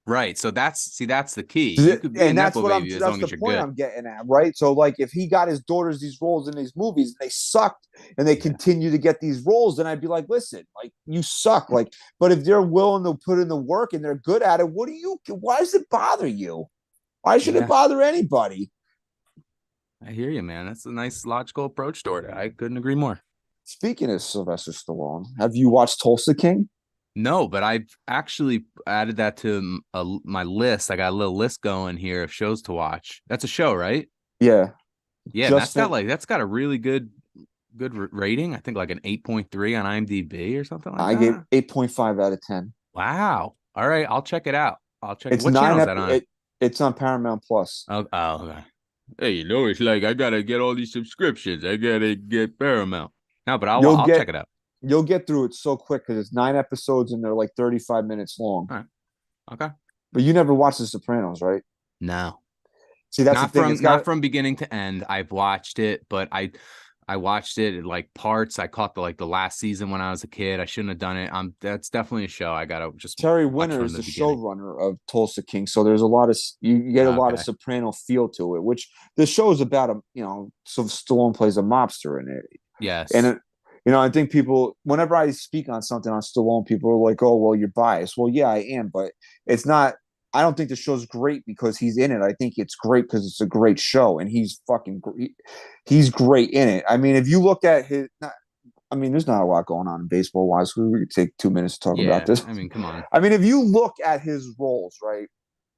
Right. So that's the key. You could be a And Nepo baby as that's long the as you're point good. I'm getting at, right? So like if he got his daughters these roles in these movies and they sucked and they Yeah. continue to get these roles, then I'd be like, listen, like you suck. Like, but if they're willing to put in the work and they're good at it, why does it bother you? Why should it Yeah. bother anybody? I hear you, man. That's a nice logical approach toward it. I couldn't agree more. Speaking of Sylvester Stallone, have you watched Tulsa King? No, but I've actually added that to my list. I got a little list going here of shows to watch. That's a show, right? Yeah. Yeah, and Just fin- that's got a really good rating. I think like an 8.3 on IMDb or something like I gave that. 8.5 out of 10. Wow. All right, I'll check it out. I'll check. It's What channel is that on? it's on Paramount Plus. Oh, okay. Hey, you know, it's like I gotta get all these subscriptions. I gotta get Paramount. No, but You'll I'll check get it out. you'll get through it so quick because it's 9 episodes and they're like 35 minutes long. All right. Okay. But you never watched The Sopranos, right? No. See, that's the thing. It's got Not from beginning to end. I've watched it, but I watched it in like parts. I caught the last season when I was a kid. I shouldn't have done it. That's definitely a show I gotta just Terry watch Winter from is the the beginning. showrunner of Tulsa King, so there's a lot of you get a lot of Okay. soprano feel to it. Which the show is about so Stallone plays a mobster in it, and Yes. I think people whenever I speak on something on Stallone, people are like, "Oh, well, you're biased." Well, yeah, I am, but it's not. I don't think the show's great because he's in it. I think it's great because it's a great show, and he's fucking great. He's great in it. I mean, if you look at there's not a lot going on in baseball wise. We could take 2 minutes to talk about Yeah. this. I mean, come on. I mean, if you look at his roles, right?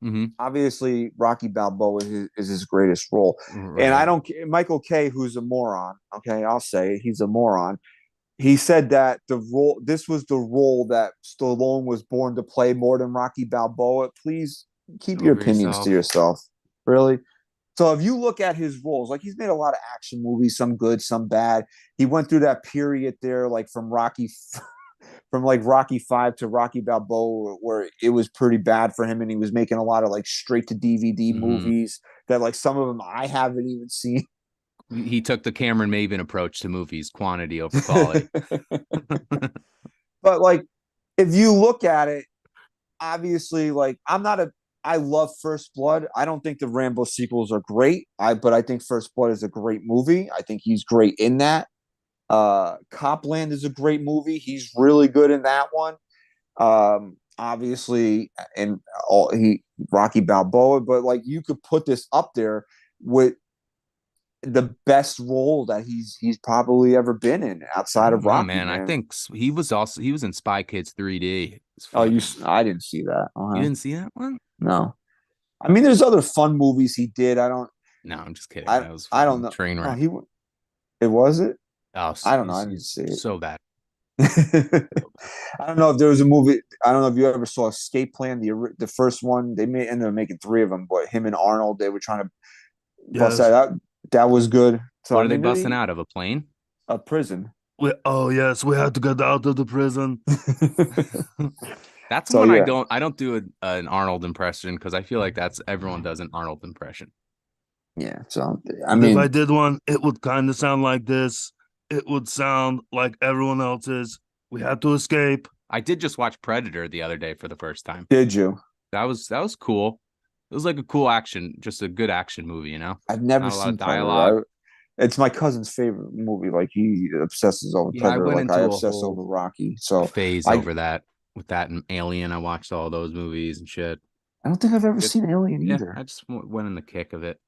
Mm-hmm. Obviously, Rocky Balboa is his greatest role, and I Right. don't. Michael Kay, who's a moron. Okay, I'll say it, he's a moron. He said that this was the role that Stallone was born to play more than Rocky Balboa. Please keep your Over opinions to yourself. yourself. Really. So if you look at his roles, like he's made a lot of action movies, some good, some bad. He went through that period there, like from like Rocky 5 to Rocky Balboa, where it was pretty bad for him, and he was making a lot of like straight to DVD Mm-hmm. movies that like some of them I haven't even seen. He took the Cameron Maven approach to movies, quantity over quality. But like, if you look at it, obviously, like I'm not a I love First Blood. I don't think the Rambo sequels are great. But I think First Blood is a great movie. I think he's great in that. Copland is a great movie. He's really good in that one. Obviously, and Rocky Balboa, but like you could put this up there with the best role that he's probably ever been in outside of Rocky. Man, I think he was in Spy Kids 3D. Oh, I didn't see that. You didn't see that one? No. I mean, there's other fun movies he did. No, I'm just kidding. That was I don't know. Train wreck. No, it was it. Oh, I don't know. I didn't see it. So bad. I don't know if there was a movie. I don't know if you ever saw Escape Plan, the first one. They ended up making 3 of them, but him and Arnold, they were trying to bust that out. That was good. So what are they busting out of a plane? A prison. Yes, we had to get out of the prison. That's one I don't do an Arnold impression because I feel like everyone does an Arnold impression. Yeah. So I mean, if I did one, it would kind of sound like this. It would sound like everyone else's. We had to escape. I did just watch Predator the other day for the first time. Did you? That was cool. It was like a cool action, just a good action movie, you know? I've never seen dialogue. It's my cousin's favorite movie. Like he obsesses over Predator. I obsess over Rocky. So phase over that with that and Alien. I watched all those movies and shit. I don't think I've ever seen Alien either. I just went in the kick of it.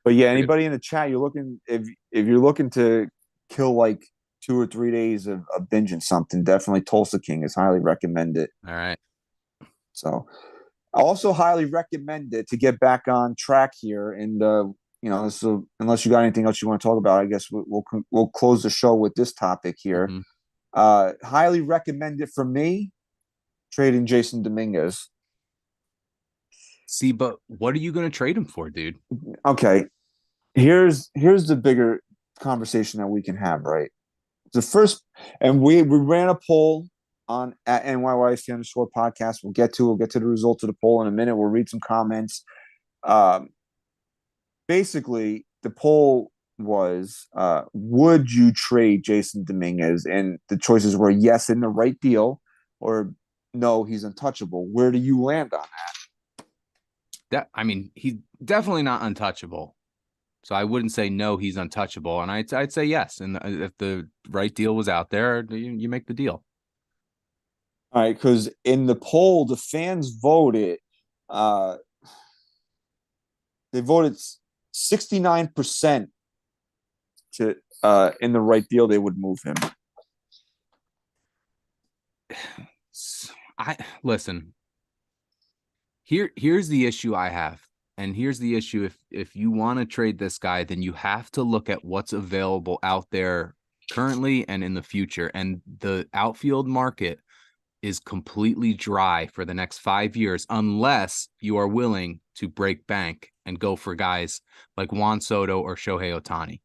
But yeah, anybody in the chat, if you're looking to kill like 2 or 3 days of binging something, definitely Tulsa King is highly recommended. All right. So I also highly recommend it to get back on track here. And so unless you got anything else you want to talk about, I guess we'll close the show with this topic here. Mm-hmm. Highly recommend it for me, trading Jasson Dominguez. See, but what are you going to trade him for, dude? Okay, here's the bigger conversation that we can have, right? The first, and we ran a poll on at NYYST _podcast. We'll get to the results of the poll in a minute. We'll read some comments. Basically, the poll was, would you trade Jasson Dominguez? And the choices were yes, in the right deal, or no, he's untouchable. Where do you land on that? He's definitely not untouchable. So I wouldn't say no, he's untouchable, and I'd say yes. And if the right deal was out there, you make the deal. All right, because in the poll, the fans voted. They voted 69% to in the right deal they would move him. Listen. Here's the issue I have. And here's the issue. If you want to trade this guy, then you have to look at what's available out there currently and in the future. And the outfield market is completely dry for the next 5 years, unless you are willing to break bank and go for guys like Juan Soto or Shohei Ohtani.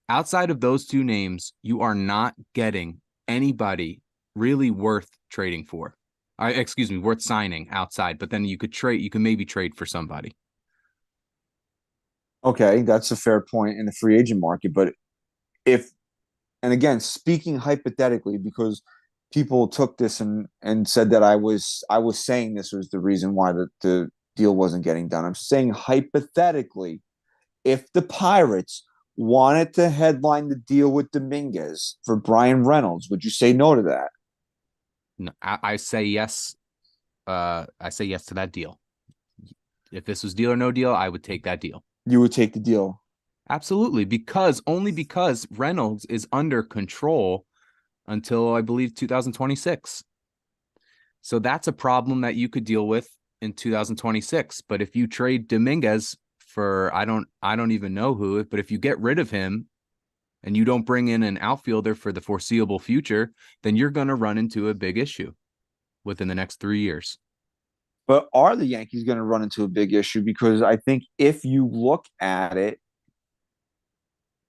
Outside of those 2 names, you are not getting anybody really worth trading for. Worth signing outside, but then you could maybe trade for somebody. Okay, that's a fair point in the free agent market. But and again, speaking hypothetically, because people took this and said that I was saying this was the reason why the deal wasn't getting done. I'm saying hypothetically, if the Pirates wanted to headline the deal with Dominguez for Brian Reynolds, would you say no to that? No, I say yes. I say yes to that deal. If this was deal or no deal, I would take that deal. You would take the deal? Absolutely, because Reynolds is under control until I believe 2026. So that's a problem that you could deal with in 2026. But if you trade Dominguez for I don't even know who, but if you get rid of him and you don't bring in an outfielder for the foreseeable future, then you're going to run into a big issue within the next 3 years. But are the Yankees going to run into a big issue? Because I think if you look at it,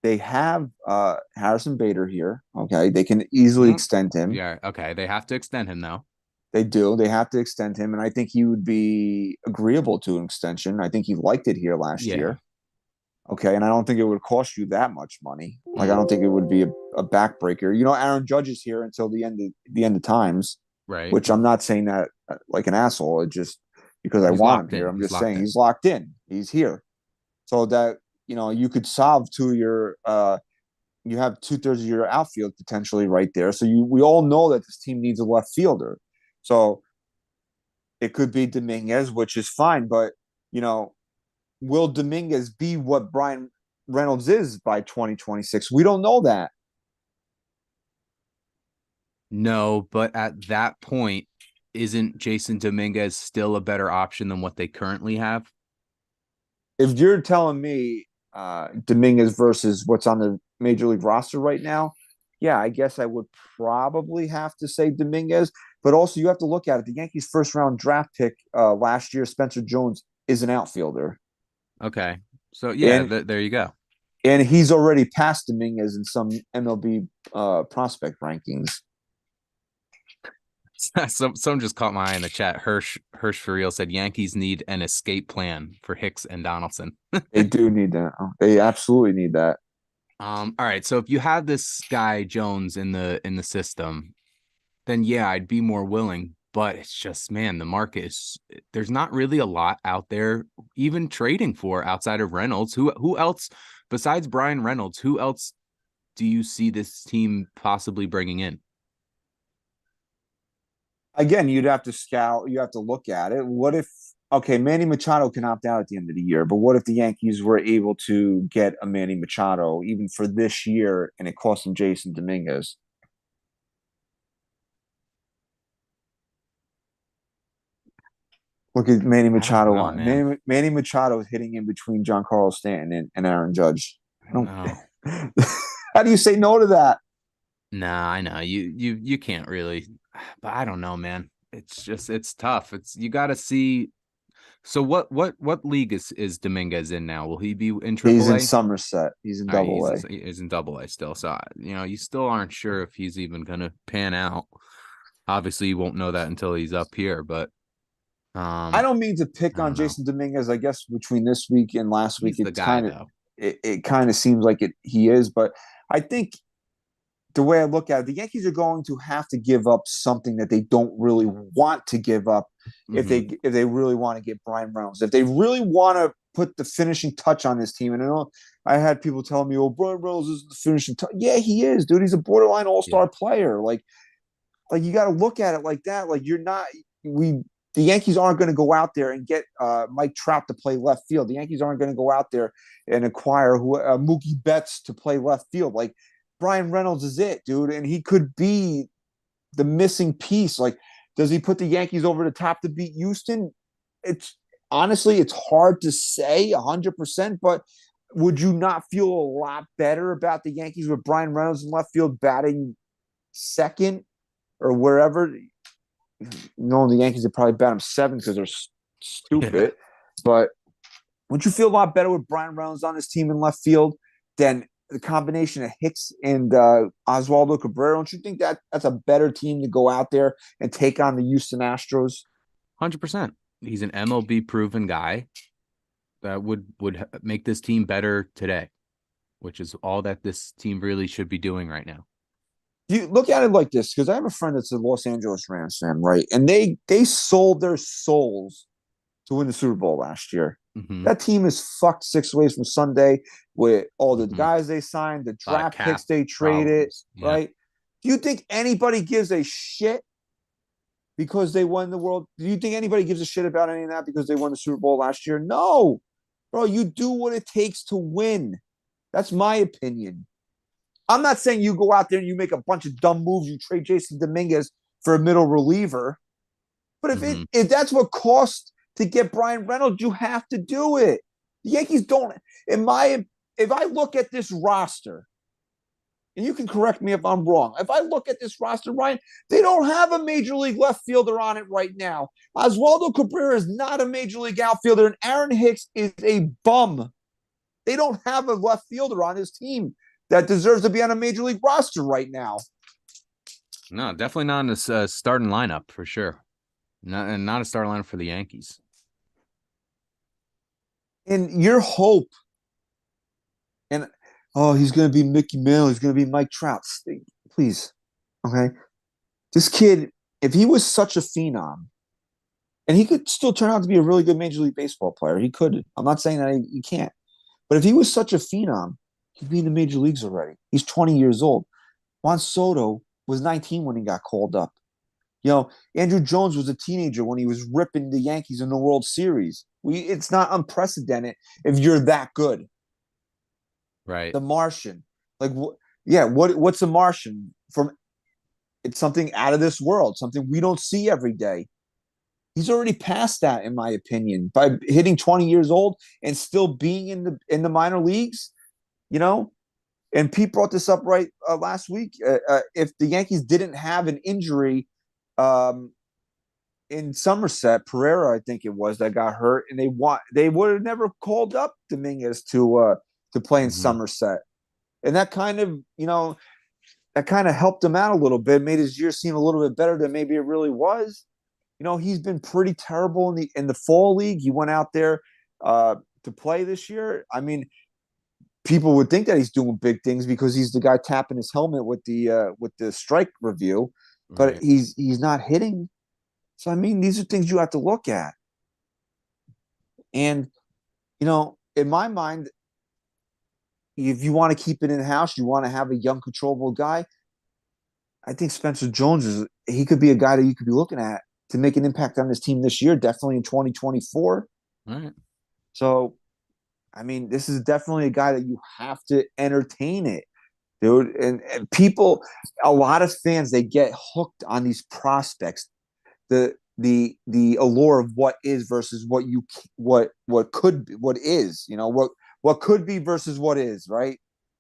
they have Harrison Bader here. Okay, they can easily extend him. Yeah, okay, they have to extend him though. They do. They have to extend him, and I think he would be agreeable to an extension. I think he liked it here last year. Okay, and I don't think it would cost you that much money. Like I don't think it would be a backbreaker. Aaron Judge is here until the end of times. Right. Which I'm not saying that like an asshole. It just because I He's want him locked here. in. I'm He's just locked saying in. he's locked in. He's here. So that, you could solve you have 2/3 of your outfield potentially right there. So we all know that this team needs a left fielder. So it could be Dominguez, which is fine, but will Dominguez be what Brian Reynolds is by 2026? We don't know that. No, but at that point, isn't Jasson Dominguez still a better option than what they currently have? If you're telling me Dominguez versus what's on the major league roster right now, yeah, I guess I would probably have to say Dominguez. But also, you have to look at it. The Yankees' first-round draft pick last year, Spencer Jones, is an outfielder, Okay. So yeah, and there you go. and he's already passed Dominguez in some MLB prospect rankings. Some just caught my eye in the chat. Hirsch for real said Yankees need an escape plan for Hicks and Donaldson. They do need that. They absolutely need that. All right. So if you had this guy Jones in the system, then yeah, I'd be more willing. But it's just, man, the market there's not really a lot out there even trading for outside of Reynolds. Who else besides Brian Reynolds? Who else do you see this team possibly bringing in? Again, you'd have to scout. You have to look at it. What if? Okay, Manny Machado can opt out at the end of the year, but what if the Yankees were able to get a Manny Machado even for this year, and it cost them Jasson Dominguez? Look at Manny Machado know, on man. Manny Machado is hitting in between Giancarlo Stanton and Aaron Judge. I don't know. How do you say no to that? Nah, I know you can't really, but I don't know, man. It's tough. You got to see. So what league is Dominguez in now? Will he be in He's in AAA? Somerset. He's in All right, Double A. he's in Double A still. So you still aren't sure if he's even gonna pan out. Obviously, you won't know that until he's up here. But I don't mean to pick I on don't know. Jasson Dominguez. I guess between this week and last week, He's the guy though. it kind of seems like he is. But I think the way I look at it, the Yankees are going to have to give up something that they don't really want to give up if they really want to get Brian Reynolds. If they really want to put the finishing touch on this team, and I had people telling me, "Oh, Brian Reynolds is the finishing touch." Yeah, he is, dude. He's a borderline all-star player. Like you got to look at it like that. Like the Yankees aren't going to go out there and get Mike Trout to play left field. The Yankees aren't going to go out there and acquire Mookie Betts to play left field. Like Brian Reynolds is it, dude, and he could be the missing piece. Like, does he put the Yankees over the top to beat Houston? It's honestly, it's hard to say 100%, but would you not feel a lot better about the Yankees with Brian Reynolds in left field batting second or wherever? The Yankees would probably bat him seventh because they're stupid. But would you feel a lot better with Brian Reynolds on his team in left field than the combination of Hicks and Oswaldo Cabrera? Don't you think that's a better team to go out there and take on the Houston Astros? 100%. He's an MLB proven guy that would make this team better today, which is all that this team really should be doing right now. You look at it like this, because I have a friend that's a Los Angeles Rams fan, right? And they sold their souls to win the Super Bowl last year. Mm-hmm. That team is fucked 6 ways from Sunday with all the guys they signed, the draft picks they traded, right? Do you think anybody gives a shit because they won the world? Do you think anybody gives a shit about any of that because they won the Super Bowl last year? No. Bro, you do what it takes to win. That's my opinion. I'm not saying you go out there and you make a bunch of dumb moves, you trade Jasson Dominguez for a middle reliever. But if that's what costs to get Brian Reynolds, you have to do it. The Yankees don't. If I look at this roster, and you can correct me if I'm wrong, if I look at this roster, Ryan, they don't have a major league left fielder on it right now. Oswaldo Cabrera is not a major league outfielder, and Aaron Hicks is a bum. They don't have a left fielder on his team that deserves to be on a major league roster right now. No, definitely not in this starting lineup for sure. Not a starting lineup for the Yankees. And your hope, and he's going to be Mickey Mantle, he's going to be Mike Trout. Please, okay? This kid, if he was such a phenom, And he could still turn out to be a really good Major League Baseball player. He could. I'm not saying that he can't. But if he was such a phenom, he'd be in the major leagues already. He's 20 years old. Juan Soto was 19 when he got called up. Andrew Jones was a teenager when he was ripping the Yankees in the World Series. It's not unprecedented if you're that good. Right. The Martian, what's a Martian? It's something out of this world, something we don't see every day. He's already past that, in my opinion, by hitting 20 years old and still being in the minor leagues. And Pete brought this up last week. If the Yankees didn't have an injury in Somerset, Pereira, I think it was, that got hurt, and they would have never called up Dominguez to play in Somerset, and that kind of helped him out a little bit, made his year seem a little bit better than maybe it really was. He's been pretty terrible in the fall league. He went out there to play this year. I mean, people would think that he's doing big things because he's the guy tapping his helmet with the strike review, but he's not hitting. So I mean, these are things you have to look at. And in my mind, if you want to keep it in house, you want to have a young, controllable guy. I think Spencer Jones he could be a guy that you could be looking at to make an impact on this team this year, definitely in 2024. All right. So, I mean, this is definitely a guy that you have to entertain it, dude. And people, a lot of fans, they get hooked on these prospects. The allure of what is versus what could be, what is, what could be versus what is, right?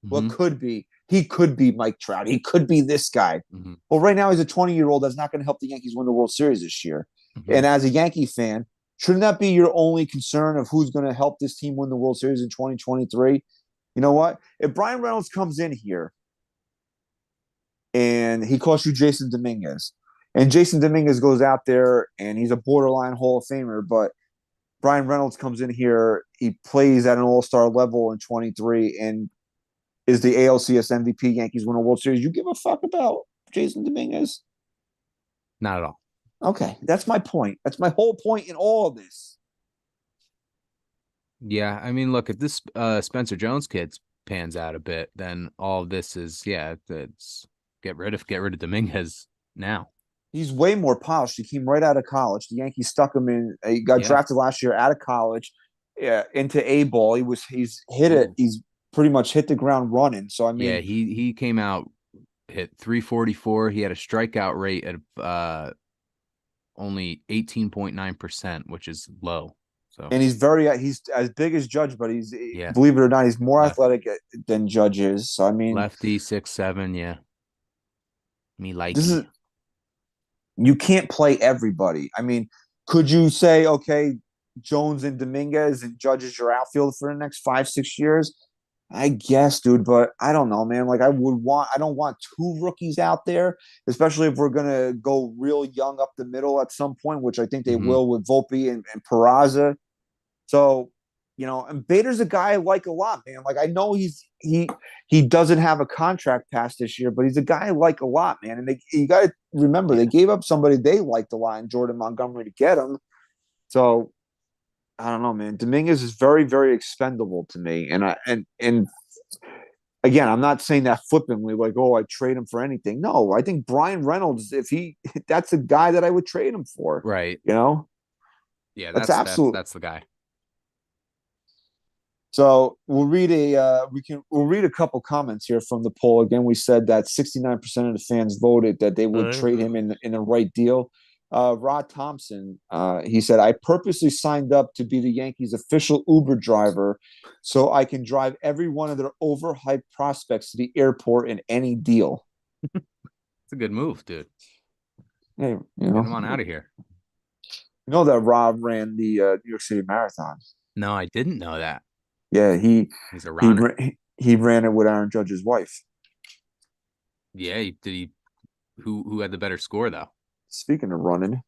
What could be. He could be Mike Trout. He could be this guy. Well, right now he's a 20-year-old that's not going to help the Yankees win the World Series this year. And as a Yankee fan, shouldn't that be your only concern of who's going to help this team win the World Series in 2023? You know what? If Brian Reynolds comes in here and he costs you Jasson Dominguez, and Jasson Dominguez goes out there and he's a borderline Hall of Famer, but Brian Reynolds comes in here, he plays at an all-star level in 23 and is the ALCS MVP, Yankees win a World Series, you give a fuck about Jasson Dominguez? Not at all. Okay, that's my point. That's my whole point in all of this. Yeah, I mean, look, if this Spencer Jones kid pans out a bit, then all of this is, it's get rid of Dominguez now. He's way more polished. He came right out of college. The Yankees stuck him in. He got drafted last year out of college into A-ball. He's hit it. He's pretty much hit the ground running. So I mean, he came out, hit 344. He had a strikeout rate at only 18.9%, which is low. So, and he's as big as Judge, but he's believe it or not, he's more athletic than Judge is. So I mean, lefty 6'7", yeah. Me like you can't play everybody. I mean, could you say, okay, Jones and Dominguez and Judge is your outfield for the next 5-6 years? I guess, dude, but I don't know, man. Like I don't want two rookies out there, especially if we're gonna go real young up the middle at some point, which I think they will with Volpe and Peraza. So, and Bader's a guy I like a lot, man. Like I know he doesn't have a contract past this year, but he's a guy I like a lot, man. And you got to remember they gave up somebody they liked a lot in Jordan Montgomery to get him. So I don't know, man. Dominguez is very, very expendable to me, and again, I'm not saying that flippantly, like, oh, I trade him for anything. No, I think Brian Reynolds, that's a guy that I would trade him for, right? Yeah, that's the guy. So we'll read a couple comments here from the poll. Again, we said that 69% of the fans voted that they would trade him in the right deal. Rod Thompson, he said, I purposely signed up to be the Yankees' official Uber driver so I can drive every one of their overhyped prospects to the airport in any deal. It's a good move, dude. Hey, get him on out of here. You know that Rob ran the New York City Marathon? No, I didn't know that. Yeah, he's a runner. He ran it with Aaron Judge's wife. Yeah, who had the better score though? Speaking of running,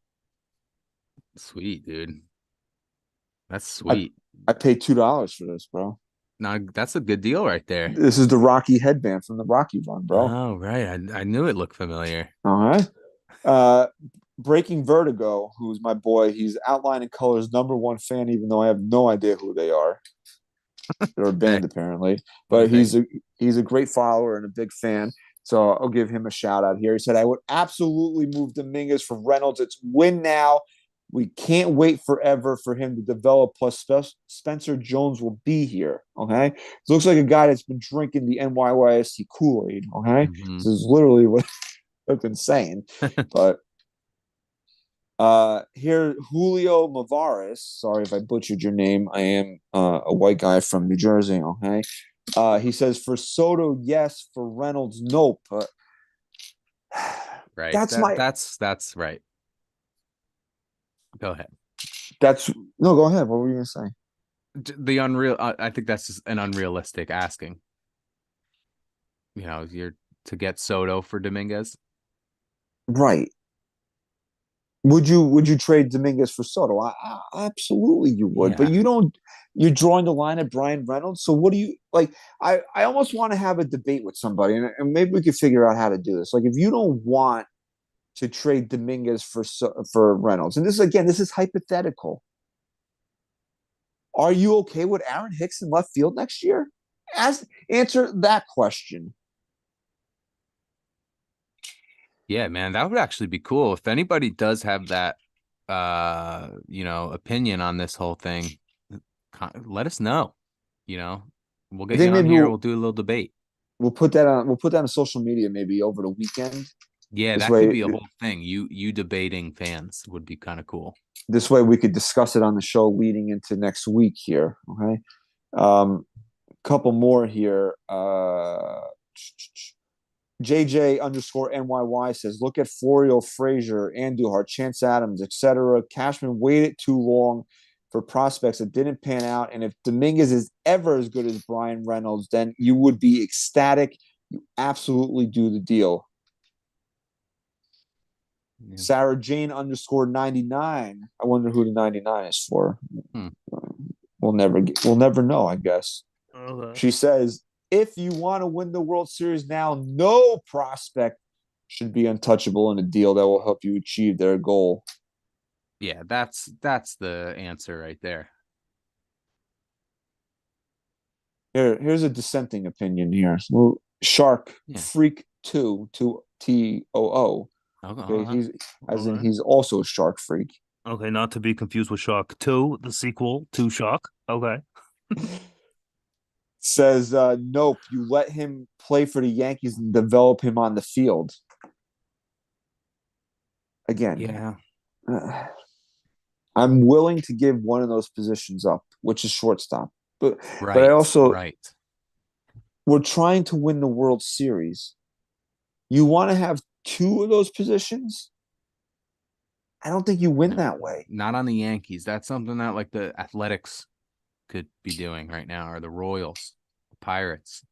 sweet, dude. That's sweet. I paid $2 for this, bro. No, that's a good deal right there. This is the Rocky headband from the Rocky run, bro. Oh, right. I knew it looked familiar. All right. Breaking Vertigo, who's my boy, he's Outline Colors #1 fan, even though I have no idea who they are. They're a Hey, band apparently, what do but you think? he's a great follower and a big fan. So I'll give him a shout out here. He said, I would absolutely move Dominguez for Reynolds. It's win now. We can't wait forever for him to develop. Plus, Spencer Jones will be here. Okay. Looks like a guy that's been drinking the NYYST Kool Aid. Okay. Hmm. This is literally what I've been saying. But here, Julio Mavares. Sorry if I butchered your name. I am a white guy from New Jersey. Okay. He says for Soto, yes. For Reynolds, nope. Right. That's my. That's right. Go ahead. That's no. Go ahead. What were you gonna say? The unreal. I think that's just an unrealistic asking. You're to get Soto for Dominguez. Right. Would you trade Dominguez for Soto? Absolutely, you would. But Yeah. you don't. You're drawing the line at Brian Reynolds. So what do you like? I almost want to have a debate with somebody, and maybe we could figure out how to do this. Like, if you don't want to trade Dominguez for Reynolds, and this is hypothetical. Are you okay with Aaron Hicks in left field next year? Answer that question. Yeah, man, that would actually be cool. If anybody does have that opinion on this whole thing, let us know. We'll I get you think on maybe here, we'll do a little debate. we'll put that on social media maybe over the weekend. Yeah, This that could way be a whole thing. You debating fans would be kind of cool. this way we could discuss it on the show leading into next week here. Okay. Couple more here. JJ_NYY says, look at Florio, Frazier, Andujar, Chance Adams, etc. Cashman waited too long for prospects that didn't pan out. And if Dominguez is ever as good as Brian Reynolds, then you would be ecstatic. You absolutely do the deal. Yeah. Sarah Jane _99. I wonder who the 99 is for. We'll never know, I guess. Okay. She says, if you want to win the World Series now, no prospect should be untouchable in a deal that will help you achieve their goal. Yeah, that's the answer right there. Here's a dissenting opinion here. Shark Freak 2 TOO. Okay, he's also a shark freak. Okay, not to be confused with Shark 2, the sequel to Shark. Okay. Says, nope, you let him play for the Yankees and develop him on the field. Again, yeah. I'm willing to give one of those positions up, which is shortstop. But I also we're trying to win the World Series. You want to have two of those positions? I don't think you win that way. Not on the Yankees. That's something that like the Athletics could be doing right now, or the Royals, the Pirates.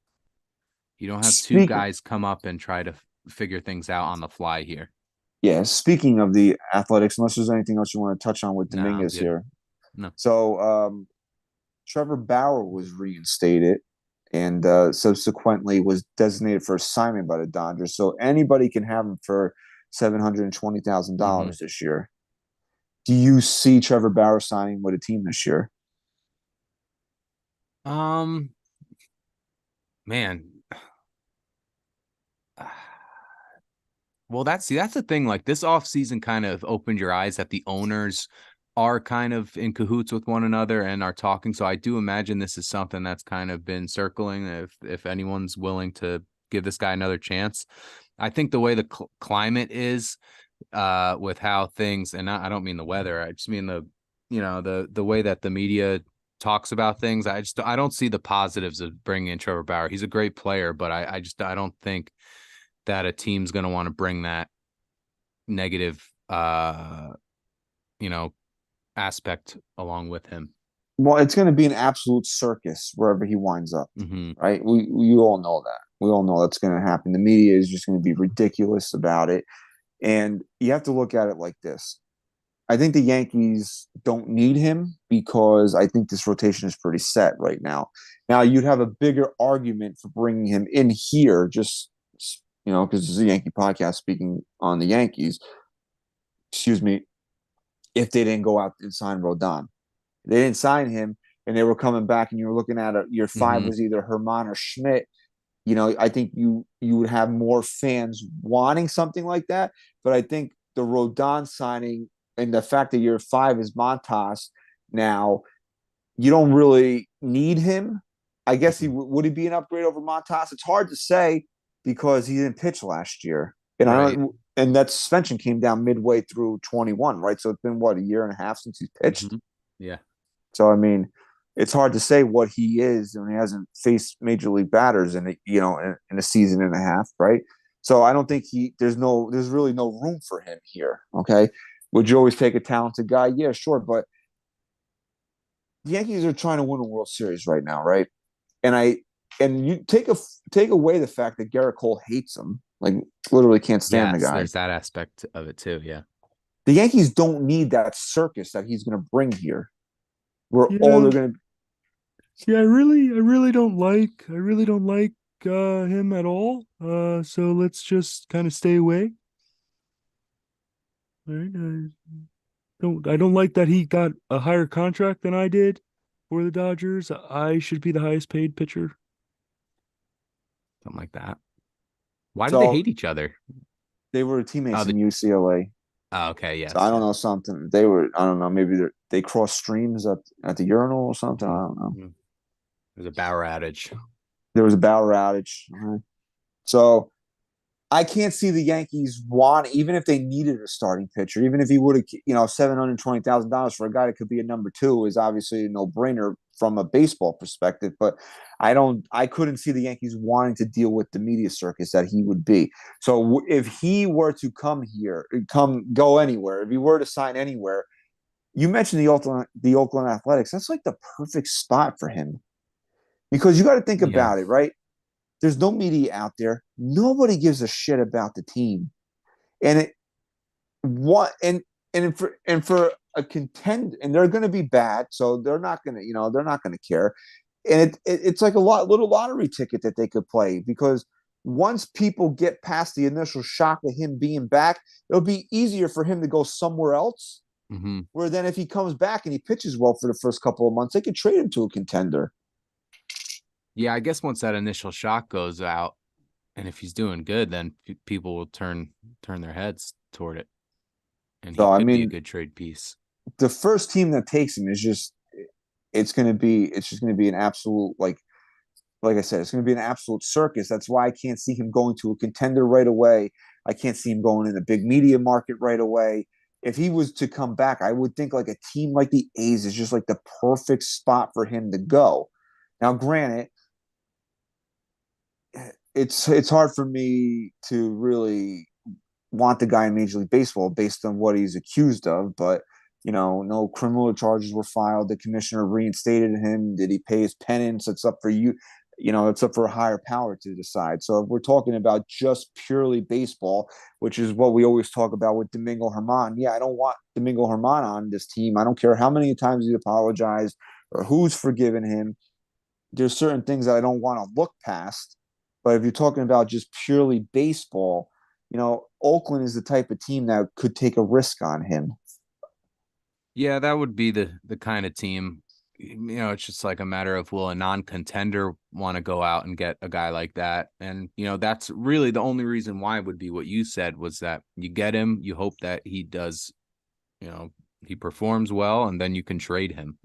You don't have two guys come up and try to figure things out on the fly here. Yeah, speaking of the Athletics, unless there's anything else you want to touch on with Dominguez here. No. So Trevor Bauer was reinstated and subsequently was designated for assignment by the Dodgers. So anybody can have him for $720,000 this year. Do you see Trevor Bauer signing with a team this year? Man. Well, that's the thing. Like, this offseason kind of opened your eyes that the owners are kind of in cahoots with one another and are talking. So I do imagine this is something that's kind of been circling if anyone's willing to give this guy another chance. I think the way the climate is with how things, and I don't mean the weather, I just mean the way that the media talks about things. I don't see the positives of bringing in Trevor Bauer. He's a great player, but I don't think that a team's going to want to bring that negative, aspect along with him. Well, it's going to be an absolute circus wherever he winds up, right? We all know that. We all know that's going to happen. The media is just going to be ridiculous about it. And you have to look at it like this. I think the Yankees don't need him because I think this rotation is pretty set right now. Now, you'd have a bigger argument for bringing him in here, just, because this is a Yankee podcast speaking on the Yankees, excuse me, if they didn't go out and sign Rodon. They didn't sign him, and they were coming back, and you were looking at year 5 Hmm. was either Herman or Schmidt. I think you would have more fans wanting something like that. But I think the Rodon signing and the fact that year 5 is Montas now, you don't really need him. I guess would he be an upgrade over Montas? It's hard to say because he didn't pitch last year, and I Right. don't. And that suspension came down midway through 21, right? So it's been what, a year and a half since he's pitched. Hmm. Yeah. So I mean, it's hard to say what he is when he hasn't faced major league batters in a season and a half, right? So I don't think there's really no room for him here. Okay, would you always take a talented guy? Yeah, sure, but the Yankees are trying to win a World Series right now, right? And you take away the fact that Garrett Cole hates him, like literally can't stand the Yes, guy. there's that aspect of it too. Yeah. The Yankees don't need that circus that he's going to bring here, where all Yeah, they're going to. yeah, I really don't like him at all. So let's just kind of stay away. All right. I don't like that he got a higher contract than I did for the Dodgers. I should be the highest paid pitcher. Something like that. Why do they So hate each other? they were teammates Oh, in UCLA. oh, okay. So I Yes. don't Yeah. know something. They were, I don't know, maybe they crossed streams at the urinal or something. I don't know. Mhm. There's a Bauer adage. There was a Bauer outage. So I can't see the Yankees want, even if they needed a starting pitcher, even if he would have, $720,000 for a guy that could be a number 2 is obviously a no brainer from a baseball perspective. But I couldn't see the Yankees wanting to deal with the media circus that he would be. So if he were to come here, go anywhere, if he were to sign anywhere, you mentioned the Oakland Athletics. That's like the perfect spot for him because you got to think Yeah. about it, right? There's no media out there. Nobody gives a shit about the team, and it what and for a contend, and they're going to be bad, so they're not going to care, and it's like little lottery ticket that they could play because once people get past the initial shock of him being back, it'll be easier for him to go somewhere else. Hmm. Where then if he comes back and he pitches well for the first couple of months, they could trade him to a contender. Yeah. I guess once that initial shock goes out, and if he's doing good, then people will turn their heads toward it, and he So I could be a mean, good trade piece. the first team that takes him is just it's just going to be an absolute like I said, it's going to be an absolute circus. That's why I can't see him going to a contender right away. I can't see him going in the big media market right away. If he was to come back, I would think like a team like the A's is just like the perfect spot for him to go. Now, granted, it's hard for me to really want the guy in Major League Baseball based on what he's accused of, but no criminal charges were filed. The commissioner reinstated him. Did he pay his penance? It's up for you. It's up for a higher power to decide. So if we're talking about just purely baseball, which is what we always talk about with Domingo Herman, yeah, I don't want Domingo Herman on this team. I don't care how many times he apologized or who's forgiven him. There's certain things that I don't want to look past. But if you're talking about just purely baseball, Oakland is the type of team that could take a risk on him. Yeah, that would be the kind of team. It's just like a matter of will a non-contender want to go out and get a guy like that? And that's really the only reason why would be what you said was that you get him, you hope that he does, he performs well, and then you can trade him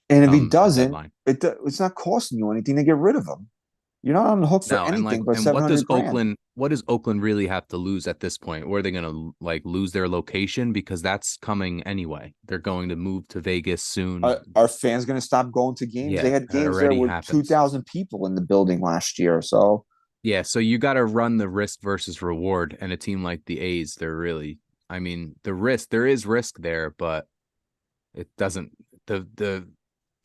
And if he come the doesn't, deadline. it's not costing you anything to get rid of him. You're not on the hook for No, and anything but and seven hundred grand. What does Oakland really have to lose at this point? Or are they gonna lose their location? Because that's coming anyway. They're going to move to Vegas soon. Are fans going to stop going to games? They Yeah, had that games there already with happens. 2,000 people in the building last year. So Yeah, so you got to run the risk versus reward. And a team like the A's, there is risk there, but it doesn't, the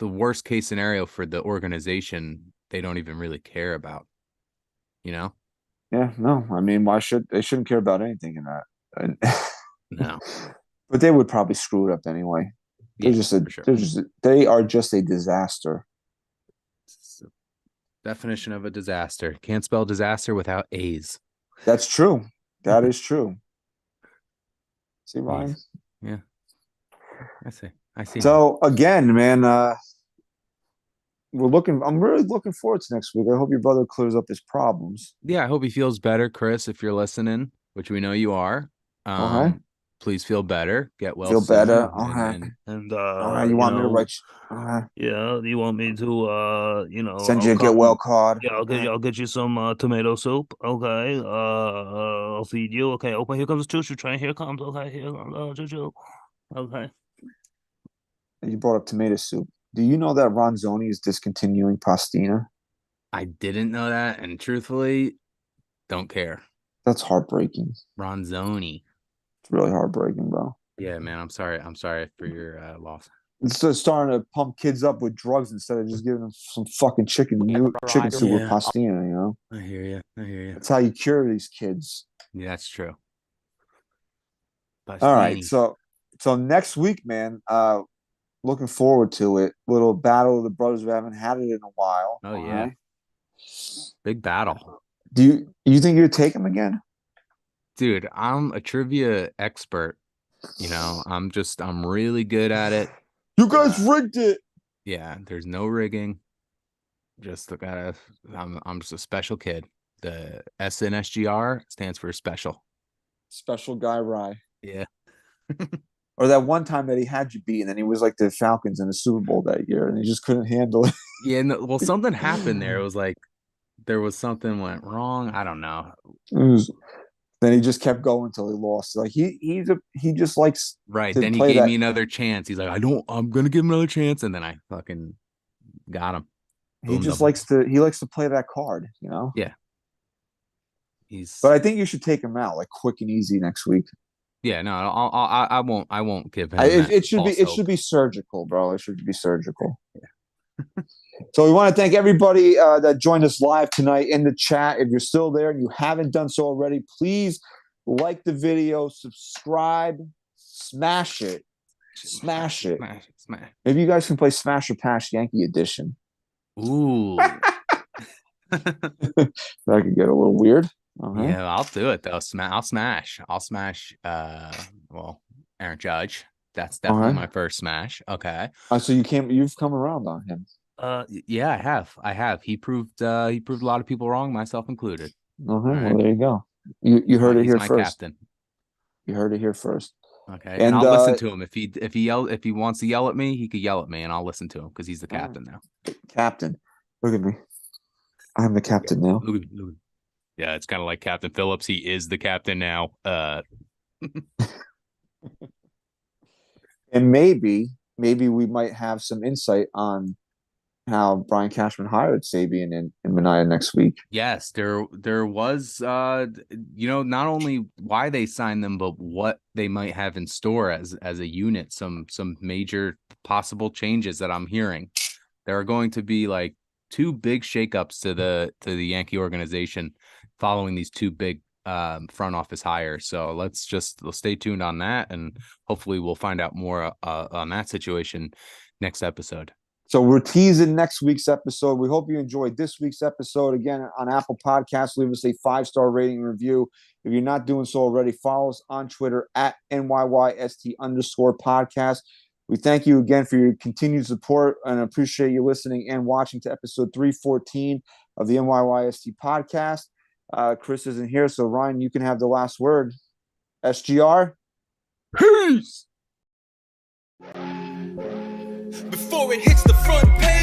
worst case scenario for the organization, they don't even really care about, you know? yeah, no, I mean, they shouldn't care about anything in that. No. But they would probably screw it up anyway. Yeah, for sure. They are just a disaster. It's the definition of a disaster. Can't spell disaster without A's. That's true. That is true. See, Ryan? Yeah. I see. So again, man, I'm really looking forward to next week. I hope your brother clears up his problems. Yeah, I hope he feels better, Chris, if you're listening, which we know you are. Okay. Please feel better. Get well Feel soon. better. Okay. And You want me to write? Okay. yeah, you want me to Send you I'll a get well come. card. Yeah, I'll get you some tomato soup. Okay. I'll feed you. Okay, open. Here comes Choo Choo train. Here comes. Okay, here comes Choo Choo. Okay. You brought up tomato soup. Do you know that Ronzoni is discontinuing pastina? I didn't know that, and truthfully, don't care. That's heartbreaking. Ronzoni. It's really heartbreaking, bro. Yeah, man. I'm sorry. I'm sorry for your loss. It's just starting to pump kids up with drugs instead of just giving them some fucking chicken soup with pastina. You know. I hear you. That's how you cure these kids. Yeah, that's true. All right, so next week, man. Looking forward to it. Little battle of the brothers. We haven't had it in a while. Oh yeah, right? Big battle. Do you think you'd take him again? Dude, I'm a trivia expert. You know, I'm really good at it. You guys rigged it. Yeah, there's no rigging. Just I'm just a special kid. The SNSGR stands for special. Special guy Rye. Yeah. Or that one time that he had you beat, and then he was like the Falcons in the Super Bowl that year, and he just couldn't handle it. Yeah, no, well, something happened there. It was like there was something went wrong. I don't know. Then he just kept going until he lost. Like he just likes right. Then he gave me another chance. He's like, I'm gonna give him another chance, and then I fucking got him. He just likes to play that card, you know. Yeah. But I think you should take him out like quick and easy next week. Yeah, no, I won't give him. It should be surgical, bro. It should be surgical. Yeah. So we want to thank everybody that joined us live tonight in the chat. If you're still there and you haven't done so already, please like the video, subscribe, smash it. Maybe you guys can play Smash or Pass Yankee Edition. Ooh. That could get a little weird. Yeah, I'll do it though. I'll smash. Aaron Judge. That's definitely my first smash. Okay. So you've come around on him. Yeah, I have. He proved a lot of people wrong, myself included. Okay, well, there you go. You heard it here first. Captain. You heard it here first. Okay, and I'll listen to him if he wants to yell at me, he could yell at me, and I'll listen to him because he's the captain now. Captain, look at me. I'm the captain now. Look at me. Yeah, it's kind of like Captain Phillips. He is the captain now. And maybe we might have some insight on how Brian Cashman hired Sabian and Manaea next week. Yes, there was not only why they signed them, but what they might have in store as a unit. Some major possible changes that I'm hearing. There are going to be like two big shakeups to the Yankee organization following these two big front office hires. So let's stay tuned on that, and hopefully we'll find out more on that situation next episode. So we're teasing next week's episode. We hope you enjoyed this week's episode. Again, on Apple Podcasts, leave us a 5-star rating review. If you're not doing so already, follow us on Twitter at NYYST_podcast. We thank you again for your continued support and appreciate you listening and watching to episode 314 of the NYYST podcast. Chris isn't here, so Ryan, you can have the last word. SGR. Peace. Before it hits the front page.